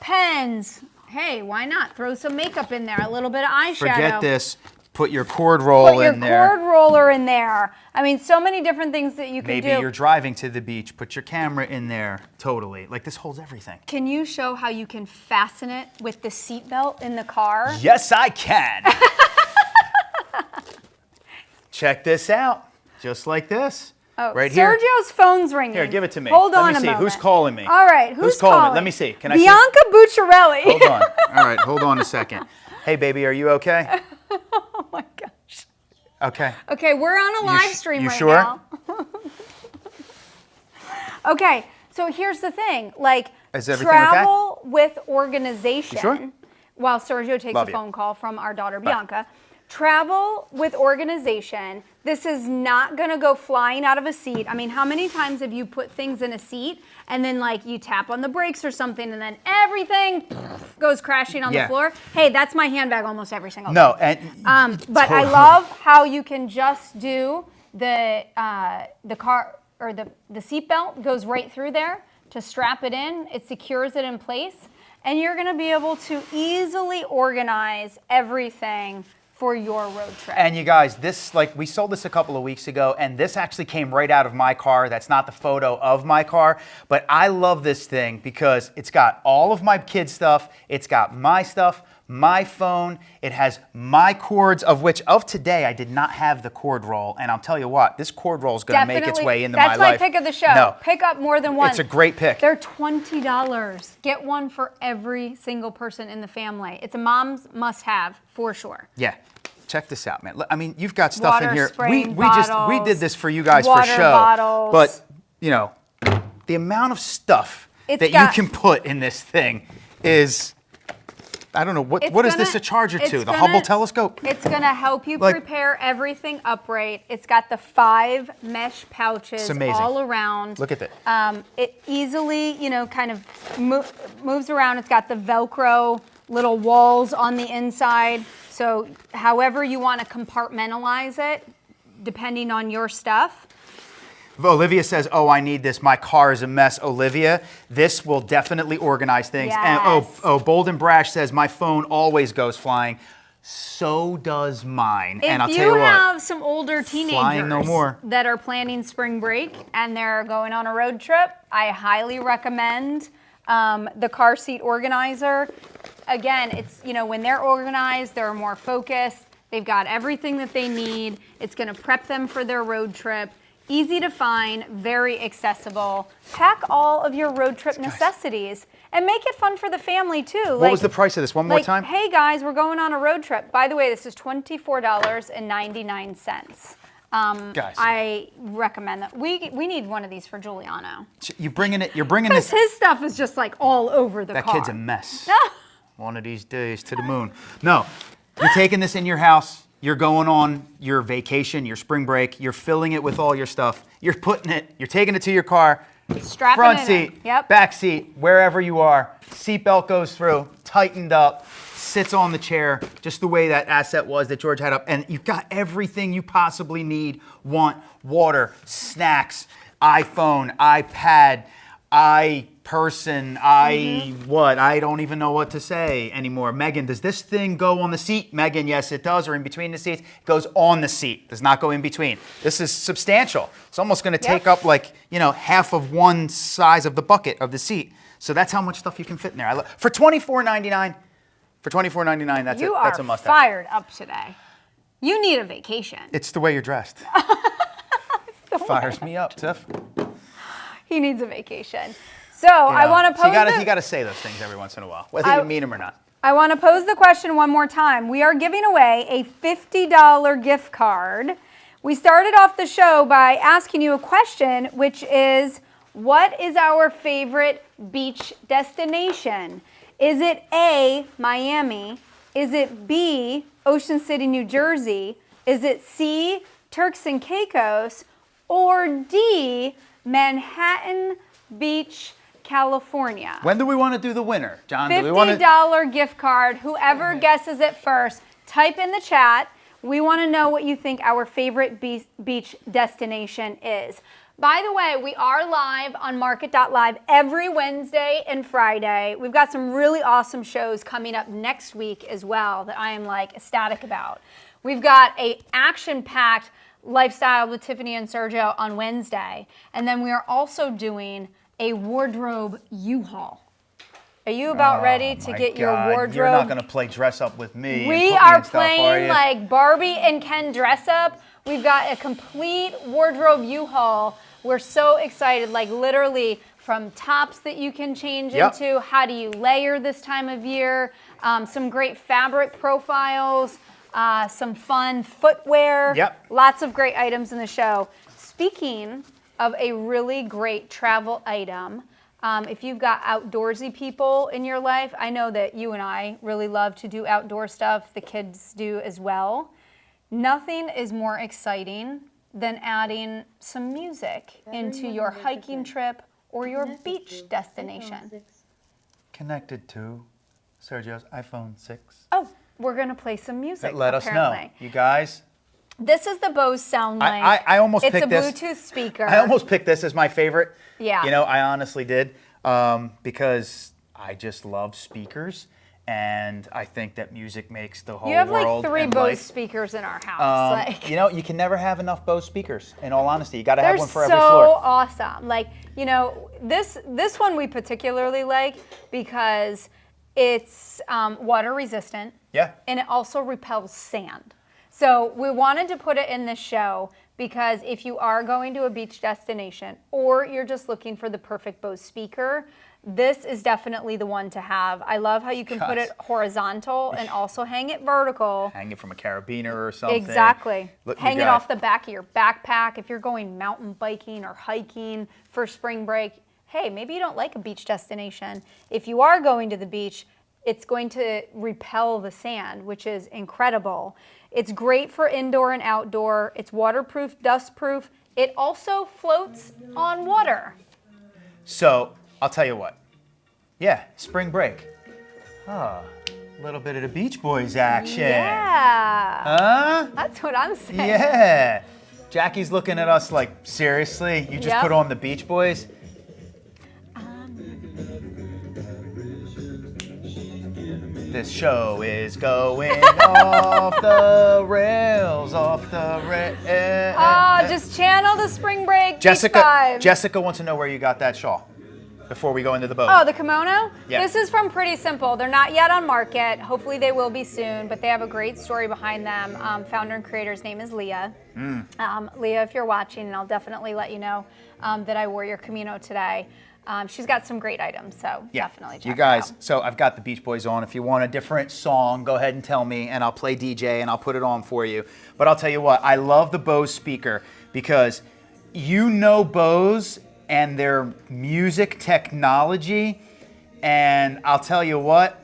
Pens. Hey, why not? Throw some makeup in there, a little bit of eyeshadow. Forget this. Put your cord roll in there. Put your cord roller in there. I mean, so many different things that you can do. Maybe you're driving to the beach. Put your camera in there. Totally. Like, this holds everything. Can you show how you can fasten it with the seatbelt in the car? Yes, I can. Check this out. Just like this. Oh, right here. Sergio's phone's ringing. Here, give it to me. Hold on Let me a see. moment. Who's calling me? All right, who's calling me? Let me see. Can I see? Bianca Bucciarelli. Hold on. All right, hold on a second. Hey, baby, are you okay? Oh my gosh. Okay. Okay, we're on a live stream you right sure? now. Okay, so here's the thing. Like, Is everything okay? travel with organization. You sure? While Sergio takes Love a you. phone call from our daughter Bianca. Travel with organization. This is not gonna go flying out of a seat. I mean, how many times have you put things in a seat and then like you tap on the brakes or something and then everything goes crashing on the Yeah. floor? Hey, that's my handbag almost every single No, time. and But I Totally. love how you can just do the car or the seat belt goes right through there to strap it in. It secures it in place, and you're going to be able to easily organize everything for your road trip. And you guys, this, like, we sold this a couple of weeks ago, and this actually came right out of my car. That's not the photo of my car, but I love this thing because it's got all of my kids' stuff. It's got my stuff, my phone. It has my cords, of which, of today, I did not have the cord roll. And I'll tell you what, this cord roll is going to make its way into my life. That's my pick of the show. No, Pick up more than one. it's a great pick. They're $20. Get one for every single person in the family. It's a mom's must-have for sure. Yeah. Check this out, man. I mean, you've got stuff in Water, here. spraying We bottles, did this for you guys for water show. bottles. But, you know, the amount of stuff It's that got- you can put in this thing is, I don't know, what is this a charger to? The Hubble telescope? It's gonna help you Like- prepare everything upright. It's got the 5 mesh pouches It's amazing. all around. Look at that. It easily, kind of moves around. It's got the Velcro little walls on the inside. So however you want to compartmentalize it, depending on your stuff. Olivia says, oh, I need this. My car is a mess. Olivia, this will definitely organize things. And Yes. Bold and Brash says, my phone always goes flying. So does mine. And I'll If tell you you what. have some older Flying no teenagers more. that are planning spring break and they're going on a road trip, I highly recommend the car seat organizer. Again, it's, when they're organized, they're more focused. They've got everything that they need. It's going to prep them for their road trip. Easy to find, very accessible. Pack all of your road trip necessities and make it fun for the family too. What was the price of this? One more time? Hey guys, we're going on a road trip. By the way, this is $24.99. Guys. I recommend that. We need one of these for Giuliano. You're bringing Because this. his stuff is just like all over the That car. kid's a mess. One of these days to the moon. No, you're taking this in your house. You're going on your vacation, your spring break. You're filling it with all your stuff. You're taking it to your car. Strapping Front it seat, in. Yep. back seat, wherever you are. Seatbelt goes through, tightened up, sits on the chair, just the way that asset was that George had up. And you've got everything you possibly need, want, water, snacks, iPhone, iPad, I don't even know what to say anymore. Megan, does this thing go on the seat? Megan, yes, it does, or in between the seats. It goes on the seat, does not go in between. This is substantial. It's almost gonna take up like, half of one size of the bucket of the seat. So that's how much stuff you can fit in there. For $24.99, that's You that's are a must-have. fired up today. You need a vacation. It's the way you're dressed. Fires me up, Tiff. He needs a vacation. So I want to So pose you got to say those things every once in a while, whether you mean them or not. I want to pose the question one more time. We are giving away a $50 gift card. We started off the show by asking you a question, which is, what is our favorite beach destination? Is it A, Miami? Is it B, Ocean City, New Jersey? Is it C, Turks and Caicos? Or D, Manhattan Beach, California? When do we want to do the winner, John? Do we $50 gift card. Whoever guesses it first, type in the chat. We want to know what you think our favorite beach destination is. By the way, we are live on Market.live every Wednesday and Friday. We've got some really awesome shows coming up next week as well that I am like ecstatic about. We've got a action-packed lifestyle with Tiffany and Sergio on Wednesday. And then we are also doing a wardrobe U-Haul. Are you about ready to get your wardrobe? You're not going to play dress up with me. We are playing like Barbie and Ken dress up. We've got a complete wardrobe U-Haul. We're so excited, like literally from tops that you can change into, how do you layer this time of year, some great fabric profiles, some fun footwear, lots of great items in the show. Speaking of a really great travel item, if you've got outdoorsy people in your life, I know that you and I really love to do outdoor stuff. The kids do as well. Nothing is more exciting than adding some music into your hiking trip or your beach destination. Connected to Sergio's iPhone 6. Oh, we're going to play some music, Let us know. You guys. This is the Bose SoundLink. I almost picked this. It's a Bluetooth speaker. I almost picked this as my favorite. Yeah. You know, I honestly did because I just love speakers, and I think that music makes the whole world. You have like 3 Bose speakers in our house. You know, you can never have enough Bose speakers. In all honesty, you got to have one for every They're floor. so awesome. Like, you know, this one we particularly like because it's water resistant. Yeah. And it also repels sand. So we wanted to put it in this show because if you are going to a beach destination or you're just looking for the perfect Bose speaker, this is definitely the one to have. I love how you can put it horizontal and also hang it vertical. Hang it from a carabiner or something. Exactly. Look, hang it off the back of your backpack if you're going mountain biking or hiking for spring break. Hey, maybe you don't like a beach destination. If you are going to the beach, it's going to repel the sand, which is incredible. It's great for indoor and outdoor. It's waterproof, dustproof. It also floats on water. So, I'll tell you what. Yeah, spring break. A little bit of the Beach Boys action. Yeah. Huh? That's what I'm saying. Yeah. Jackie's looking at us like, seriously? You just put on the Beach Boys? This show is going off the rails, Oh, just channel the spring break. Jessica wants to know where you got that shawl before we go into the boat. Oh, the kimono? Yeah. This is from Pretty Simple. They're not yet on market. Hopefully they will be soon, but they have a great story behind them. Founder and creator's name is Leah. Leah, if you're watching, and I'll definitely let you know that I wore your kimono today. She's got some great items, so definitely check you guys, it out. So I've got the Beach Boys on. If you want a different song, go ahead and tell me, and I'll play DJ, and I'll put it on for you. But I'll tell you what, I love the Bose speaker because you know Bose and their music technology, and I'll tell you what,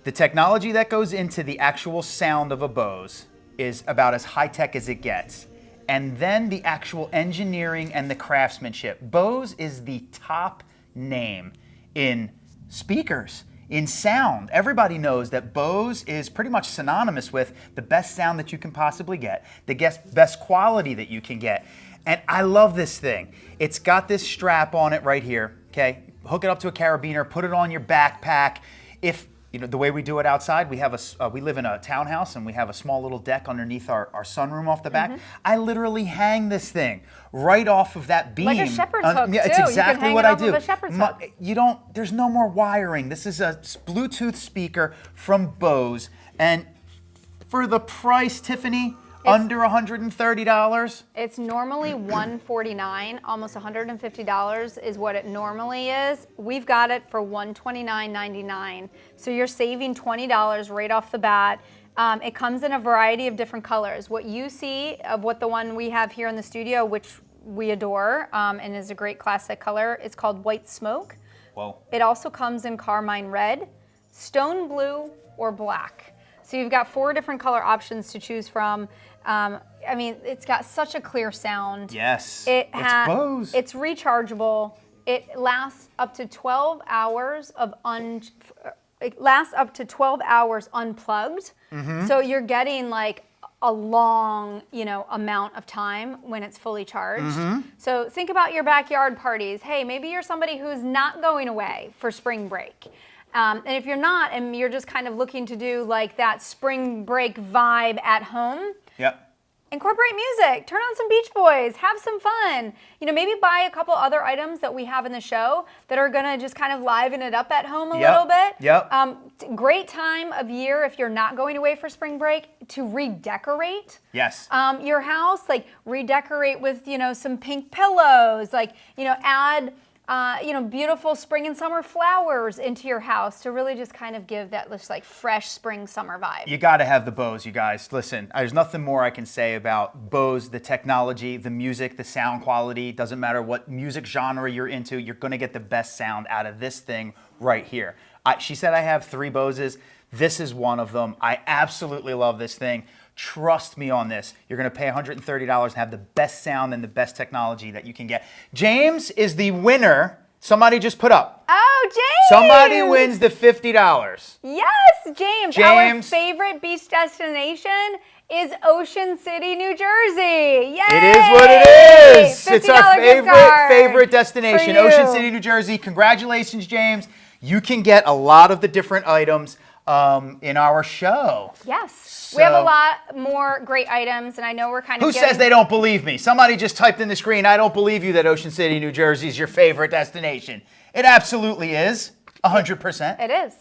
the technology that goes into the actual sound of a Bose is about as high-tech as it gets. And then the actual engineering and the craftsmanship. Bose is the top name in speakers, in sound. Everybody knows that Bose is pretty much synonymous with the best sound that you can possibly get, the best quality that you can get. And I love this thing. It's got this strap on it right here, okay? Hook it up to a carabiner, put it on your backpack. If you know, the way we do it outside, we live in a townhouse and we have a small little deck underneath our sunroom off the back. I literally hang this thing right off of that beam. Like a shepherd's hook, Yeah, it's too. exactly you can hang what it I off do. Of a shepherd's hook. There's no more wiring. This is a Bluetooth speaker from Bose. And for the price, Tiffany, under $130? It's normally $149, almost $150 is what it normally is. We've got it for $129.99. So you're saving $20 right off the bat. It comes in a variety of different colors. What you see of what the one we have here in the studio, which we adore and is a great classic color, is called White Smoke. Whoa. It also comes in Carmine Red, stone blue, or black. So you've got 4 different color options to choose from. I mean, it's got such a clear sound. Yes. It's Bose. It's rechargeable. It lasts up to 12 hours it lasts up to 12 hours unplugged. So you're getting like a long, amount of time when it's fully charged. So think about your backyard parties. Hey, maybe you're somebody who's not going away for spring break. And if you're not, and you're just kind of looking to do like that spring break vibe at home, Yep. incorporate music, turn on some Beach Boys, have some fun. Maybe buy a couple other items that we have in the show that are gonna just kind of liven it up at home a little bit. Yep. Great time of year if you're not going away for spring break to redecorate. Yes. Your house, like redecorate with, some pink pillows, like, add beautiful spring and summer flowers into your house to really just kind of give that just like fresh spring summer vibe. You got to have the Bose, you guys. Listen, there's nothing more I can say about Bose, the technology, the music, the sound quality. Doesn't matter what music genre you're into, you're going to get the best sound out of this thing right here. She said I have 3 Boses. This is one of them. I absolutely love this thing. Trust me on this. You're going to pay $130 and have the best sound and the best technology that you can get. James is the winner. Somebody just put up. Oh, James! Somebody wins the $50. Yes, James. Our James. favorite beach destination is Ocean City, New Jersey. Yay! It is what it is. It's our $50 gift card favorite destination, for you. Ocean City, New Jersey. Congratulations, James. You can get a lot of the different items in our show. Yes. We have a lot more great items, and I know we're kind of Who says they don't believe me? Somebody just typed in the screen, I don't believe you that Ocean City, New Jersey is your favorite destination. It absolutely is, 100%. It is.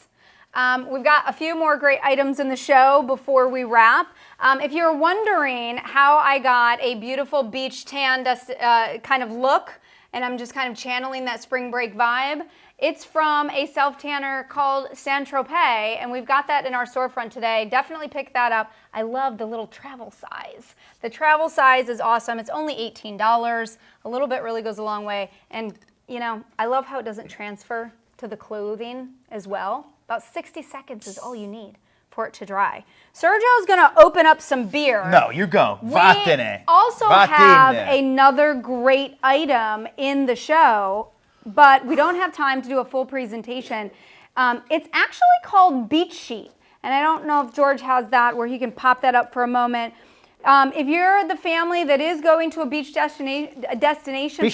We've got a few more great items in the show before we wrap. If you're wondering how I got a beautiful beach tan kind of look, and I'm just kind of channeling that spring break vibe, it's from a self-tanner called Saint-Tropez, and we've got that in our storefront today. Definitely pick that up. I love the little travel size. The travel size is awesome. It's only $18. A little bit really goes a long way. And, I love how it doesn't transfer to the clothing as well. About 60 seconds is all you need for it to dry. Sergio's gonna open up some beer. No, you go. Va bene. We also Va have bene. another great item in the show, but we don't have time to do a full presentation. It's actually called Beach Sheet, and I don't know if George has that where he can pop that up for a moment. If you're the family that is going to a beach destination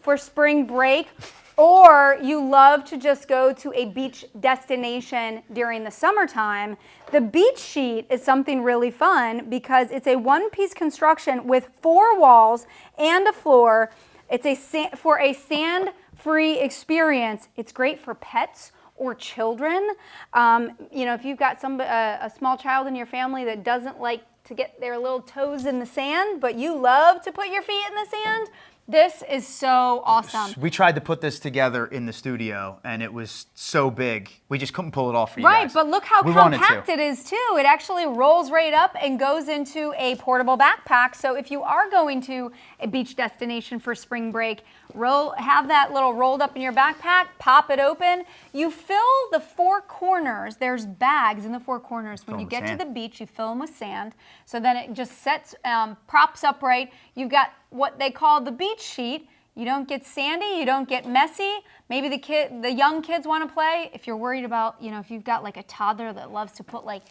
for spring break, or you love to just go to a beach destination during the summertime, the Beach Sheet is something really fun because it's a one-piece construction with 4 walls and a floor. It's for a sand-free experience. It's great for pets or children. If you've got a small child in your family that doesn't like to get their little toes in the sand, but you love to put your feet in the sand, this is so awesome. We tried to put this together in the studio, and it was so big. We just couldn't pull it off for you Right, guys. but look how compact it is, too. It actually rolls right up and goes into a portable backpack. So if you are going to a beach destination for spring break, have that little rolled up in your backpack, pop it open. You fill the 4 corners. There's bags in the 4 corners. When you get to the beach, you fill them with sand. So then it just props upright. You've got what they call the Beach Sheet. You don't get sandy, you don't get messy. Maybe the young kids want to play. If you're worried about, if you've got like a toddler that loves to put like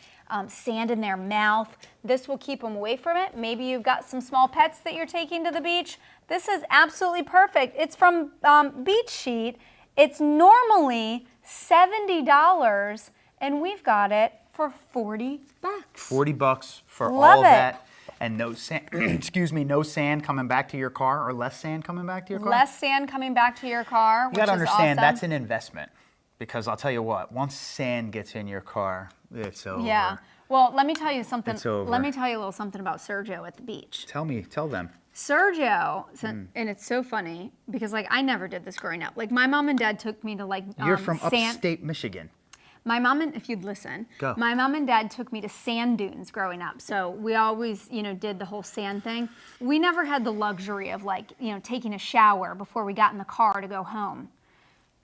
sand in their mouth, this will keep them away from it. Maybe you've got some small pets that you're taking to the beach. This is absolutely perfect. It's from Beach Sheet. It's normally $70, and we've got it for $40. $40 for Love all of it. that. And no sand, no sand coming back to your car, or less sand coming back to your car? Less sand coming back to your car, You which gotta is understand, awesome. that's an investment. Because I'll tell you what, once sand gets in your car, it's over. Yeah. Well, let me tell you something. It's over. Let me tell you a little something about Sergio at the beach. Tell them. Sergio, and it's so funny because I never did this growing up. My mom and dad took me to You're from sand. upstate Michigan. My mom and if you'd listen, Go. My mom and dad took me to sand dunes growing up. So we always, did the whole sand thing. We never had the luxury of taking a shower before we got in the car to go home.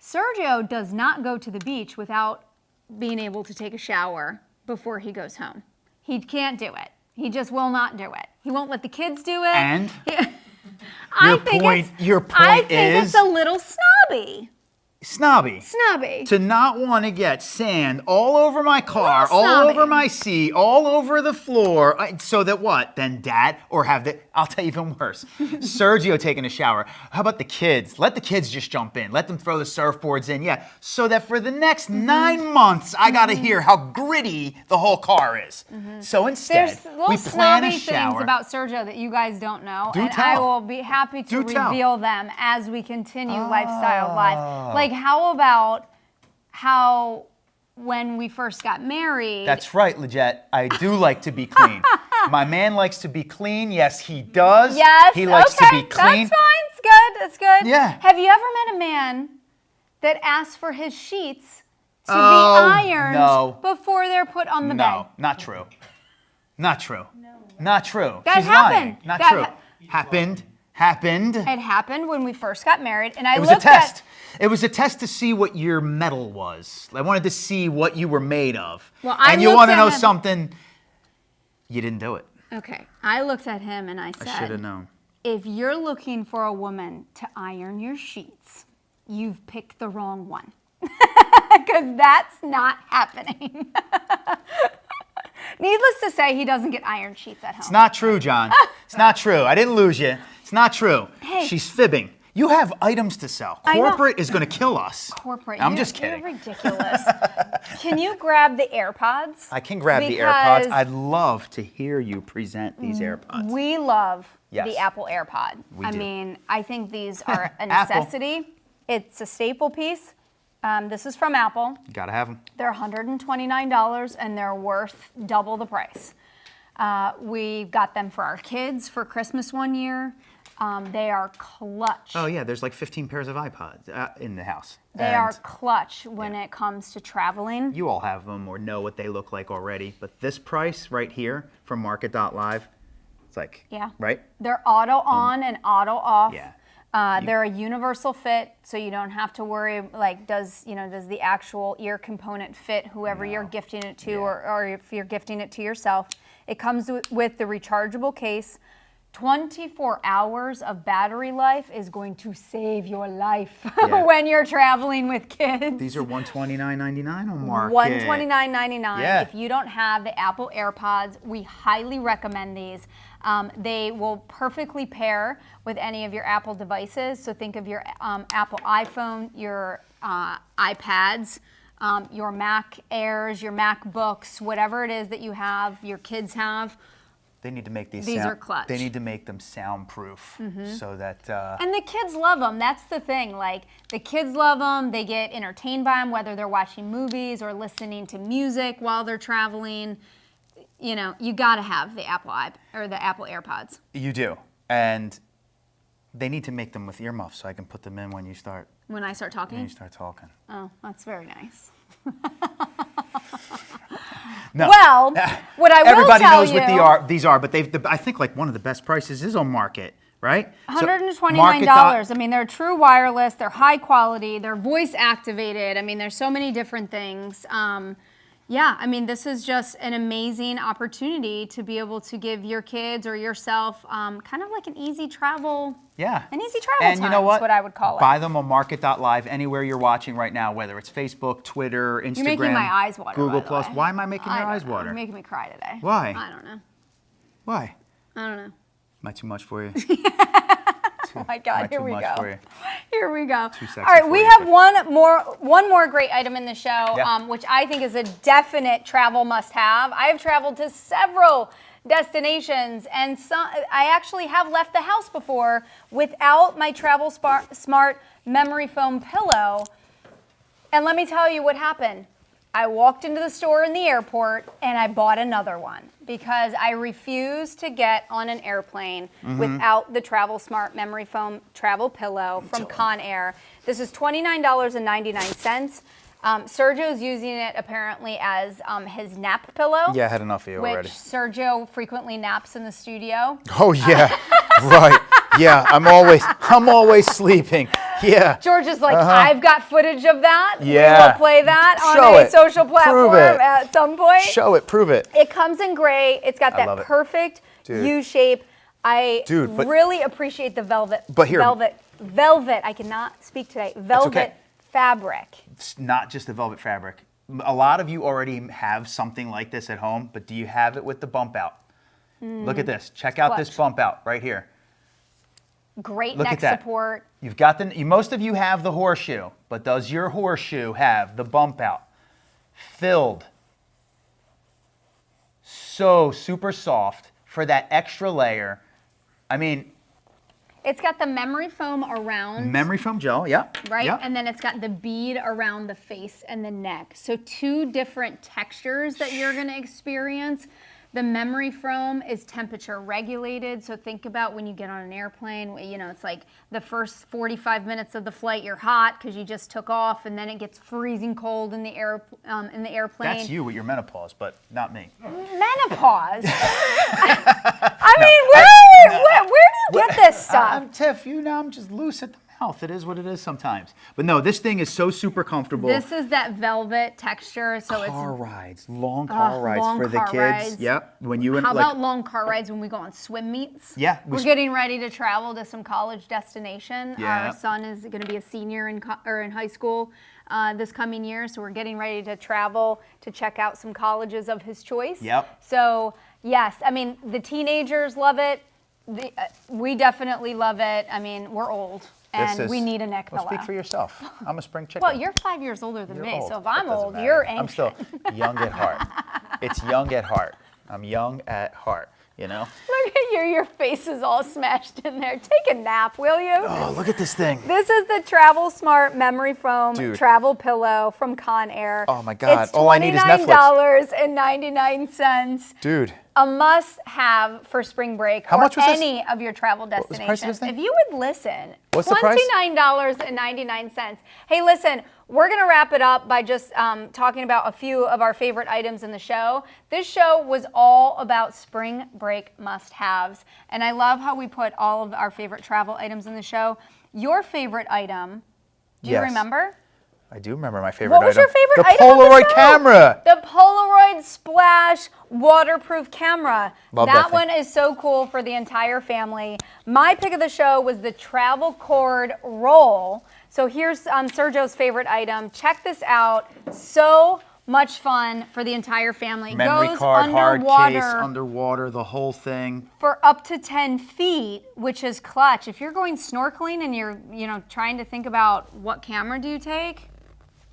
Sergio does not go to the beach without being able to take a shower before he goes home. He can't do it. He just will not do it. He won't let the kids do it. And I your point I think is it's a little snobby. snobby. Snobby. To not want to get sand all over my car, all snobby. over my seat, all over the floor, so that what? Then dad, or have the, I'll tell you even worse, Sergio taking a shower. How about the kids? Let the kids just jump in. Let them throw the surfboards in, yeah. So that for the next 9 months, I got to hear how gritty the whole car is. So instead, There's little we plan a snobby shower. things about Sergio that you guys don't know, Do and tell. I will be happy to Do tell. reveal them as we continue Lifestyle Live. Like, how about how when we first got married? That's right, Leggett. I do like to be clean. My man likes to be clean. Yes, he does. Yes. He likes okay, to be clean. That's fine. It's good. It's good. Yeah. Have you ever met a man that asks for his sheets to be Oh, ironed no. before they're put on the bed? No, not true. Not true. Not true. That She's happened. lying. Not That true. Happened. It happened when we first got married, and I It was a looked test. at. It was a test to see what your metal was. I wanted to see what you were made of. Well, I and you looked want to at know him- something? You didn't do it. Okay, I looked at him and I I should said, have known. if you're looking for a woman to iron your sheets, you've picked the wrong one. Because that's not happening. Needless to say, he doesn't get iron sheets at home. It's not true, John. It's not true. I didn't lose you. It's not true. Hey. She's fibbing. You have items to sell. I know. Corporate is going to kill us. Corporate. I'm you're- just kidding. You're ridiculous. Can you grab the AirPods? I can grab the Because AirPods. I'd love to hear you present these AirPods. We love Yes. the Apple AirPod. We do. mean, I think these are a Apple. necessity. It's a staple piece. This is from Apple. You got to have them. They're $129 and they're worth double the price. We got them for our kids for Christmas one year. They are clutch. Oh, yeah. There's like 15 pairs of iPods in the house. They And are clutch when it comes to traveling. You all have them or know what they look like already. But this price right here from Market.live, it's like, Yeah. right? They're auto on and auto off. Yeah. They're a universal fit, so you don't have to worry. Like, does the actual ear component fit whoever you're gifting it to, Yeah. or if you're gifting it to yourself? It comes with the rechargeable case. 24 hours of battery life is going to save your life Yeah. when you're traveling with kids. These are $129.99 on Market. $129.99. Yeah. If you don't have the Apple AirPods, we highly recommend these. They will perfectly pair with any of your Apple devices. So think of your Apple iPhone, your iPads, your Mac Airs, your MacBooks, whatever it is that you have, your kids have. They need to make these. These are clutch. They need to make them soundproof so that. And the kids love them. That's the thing. Like, the kids love them. They get entertained by them, whether they're watching movies or listening to music while they're traveling. You know, you got to have the Apple AirPods. You do, and they need to make them with earmuffs so I can put them in when you start When I start talking. talking. Oh, that's very nice. No. Well, what I will Everybody tell knows what you- these are, but I think like one of the best prices is on Market, right? So $129. Market. I mean, they're true wireless. They're high quality. They're voice activated. I mean, there's so many different things. Yeah, I mean, this is just an amazing opportunity to be able to give your kids or yourself kind of like an easy travel. Yeah. An easy travel And time you know what? is what I would call it. Buy them on Market.live anywhere you're watching right now, whether it's Facebook, Twitter, Instagram, You're making my eyes water. Google by the Plus. way. Why am I making your don't eyes know. water? You're making me cry today. Why? I don't know. Why? I don't know. Am I too much for you? Oh my God, here too we much go. for you? Here we go. Too sexy All right, for we you, have but- one more great item in the show, Yeah. which I think is a definite travel must-have. I have traveled to several destinations, and I actually have left the house before without my Travel Smart memory foam pillow. And let me tell you what happened. I walked into the store in the airport and I bought another one because I refuse to get on an airplane without the Travel Smart memory foam travel pillow from Conair. This is $29.99. Sergio's using it apparently as his nap pillow. Yeah, I had enough of you which already. Sergio frequently naps in the studio. Oh yeah, right. Yeah, I'm always sleeping. Yeah. George is like, I've got footage of that. Yeah. We'll play that Show on a it. social Prove platform it. at some point. Show it, prove it. It comes in gray. It's got love that it. perfect Dude. U shape. I Dude, but- really appreciate the velvet. But here- Velvet. I cannot speak today. Velvet fabric. It's not just the velvet fabric. A lot of you already have something like this at home, but do you have it with the bump out? Look at this. Check out this Clutch. bump out right here. Great Look neck at that. support. You've got most of you have the horseshoe, but does your horseshoe have the bump out? Filled. So super soft for that extra layer. I mean, It's got the memory foam around. memory foam gel, yeah. Right? Yeah. And then it's got the bead around the face and the neck. So 2 different textures that you're going to experience. The memory foam is temperature regulated. So think about when you get on an airplane, you know, it's like the first 45 minutes of the flight, you're hot because you just took off, and then it gets freezing cold in the airplane. That's you with your menopause, but not me. Menopause. I mean, where do you get this stuff? I'm Tiff, I'm just loose at the mouth. It is what it is sometimes. But no, this thing is so super comfortable. This is that velvet texture, so car it's. rides, long car rides long for the car kids. rides. Yep. When you and How about long car rides when we go on swim meets? Yeah, We're getting ready to travel to some college destination. Yeah. Our son is going to be a senior in high school this coming year, so we're getting ready to travel to check out some colleges of his choice. Yep. So, yes, I mean, the teenagers love it. We definitely love it. I mean, we're old, and we need a neck pillow. Well, speak for yourself. I'm a spring chicken. Well, you're 5 years older than You're me, old. so if That I'm doesn't old, matter. you're I'm ancient. still young at heart. It's young at heart. I'm young at heart, you know? Look at your face is all smashed in there. Take a nap, will you? Oh, look at this thing. This is the Travel Smart Memory Foam Dude. Travel Pillow from Conair. Oh my God, It's all I need is Netflix. $29.99. Dude. A must-have for spring break How or much was this? any of your travel was the price of this destinations. thing? If you would listen, What's the price? $29.99. Hey, listen, we're going to wrap it up by just talking about a few of our favorite items in the show. This show was all about spring break must-haves, and I love how we put all of our favorite travel items in the show. Your favorite item, do you Yes. remember? I do remember my favorite What was item. your favorite the item of the Polaroid show? camera. The Polaroid Splash waterproof camera. Love that that thing. one is so cool for the entire family. My pick of the show was the travel cord roll. So here's Sergio's favorite item. Check this out. So much fun for the entire family. Memory Goes card, hard underwater case, underwater, the whole thing. for up to 10 feet, which is clutch. If you're going snorkeling and you're, trying to think about what camera do you take,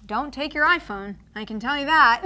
don't take your iPhone. I can tell you that.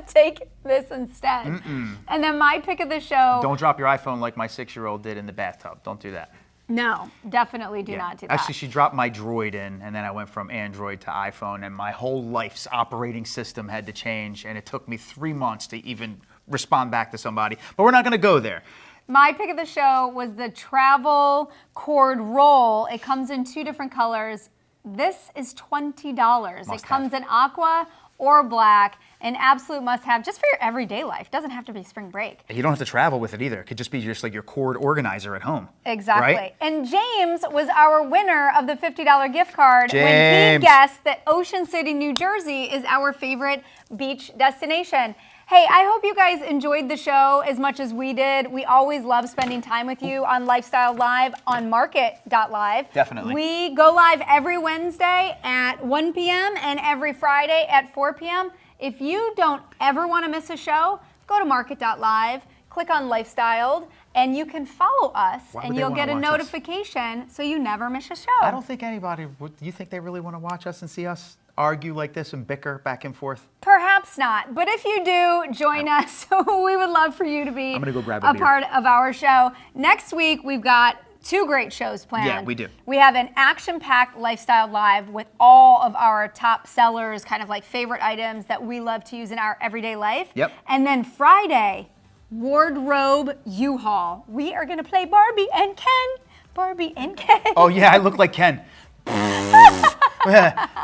Take this instead. And then my pick of the show. Don't drop your iPhone like my 6-year-old did in the bathtub. Don't do that. No, definitely do not do that. Actually, she dropped my Droid in, and then I went from Android to iPhone, and my whole life's operating system had to change, and it took me 3 months to even respond back to somebody. But we're not going to go there. My pick of the show was the travel cord roll. It comes in 2 different colors. This is $20. Must It comes in aqua or black, an absolute must-have just for your everyday life. Doesn't have to be spring break. You don't have to travel with it either. It could just be just like your cord organizer at home. Exactly. Right? And James was our winner of the $50 gift card when he James. guessed that Ocean City, New Jersey is our favorite beach destination. Hey, I hope you guys enjoyed the show as much as we did. We always love spending time with you on Lifestyle Live on Market.live. Definitely. We go live every Wednesday at 1 p.m. and every Friday at 4 p.m. If you don't ever want to miss a show, go to Market.live, click on Lifestyled, and you can follow us, Why and would they you'll wanna get a watch us? notification so you never miss a show. I don't think anybody would. Do you think they really want to watch us and see us argue like this and bicker back and forth? Perhaps not, but if you do, join us. We would love for you to be I'm gonna go grab a beer. part of our show. Next week, we've got 2 great shows planned. Yeah, we do. We have an action-packed Lifestyle Live with all of our top sellers, kind of like favorite items that we love to use in our everyday life. Yep. And then Friday, Wardrobe U-Haul. We are gonna play Barbie and Ken. Barbie and Ken. Oh yeah, I look like Ken.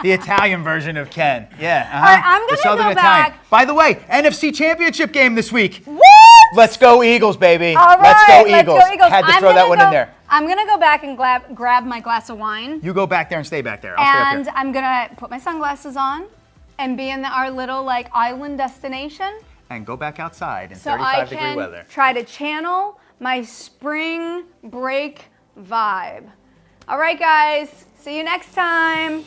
The Italian version of Ken. Yeah. All right, I'm The gonna Southern go Italian. back. By the way, NFC Championship game this week. What? Let's go Eagles, baby. All right, let's go Eagles. Let's go Eagles. Had to I'm throw that gonna one in there. I'm gonna go back and grab my glass of wine, You go back there and stay back there. I'll stay up and here. I'm gonna put my sunglasses on and be in our little like island destination, And go back outside in so I 35-degree can weather. try to channel my spring break vibe. All right, guys. See you next time.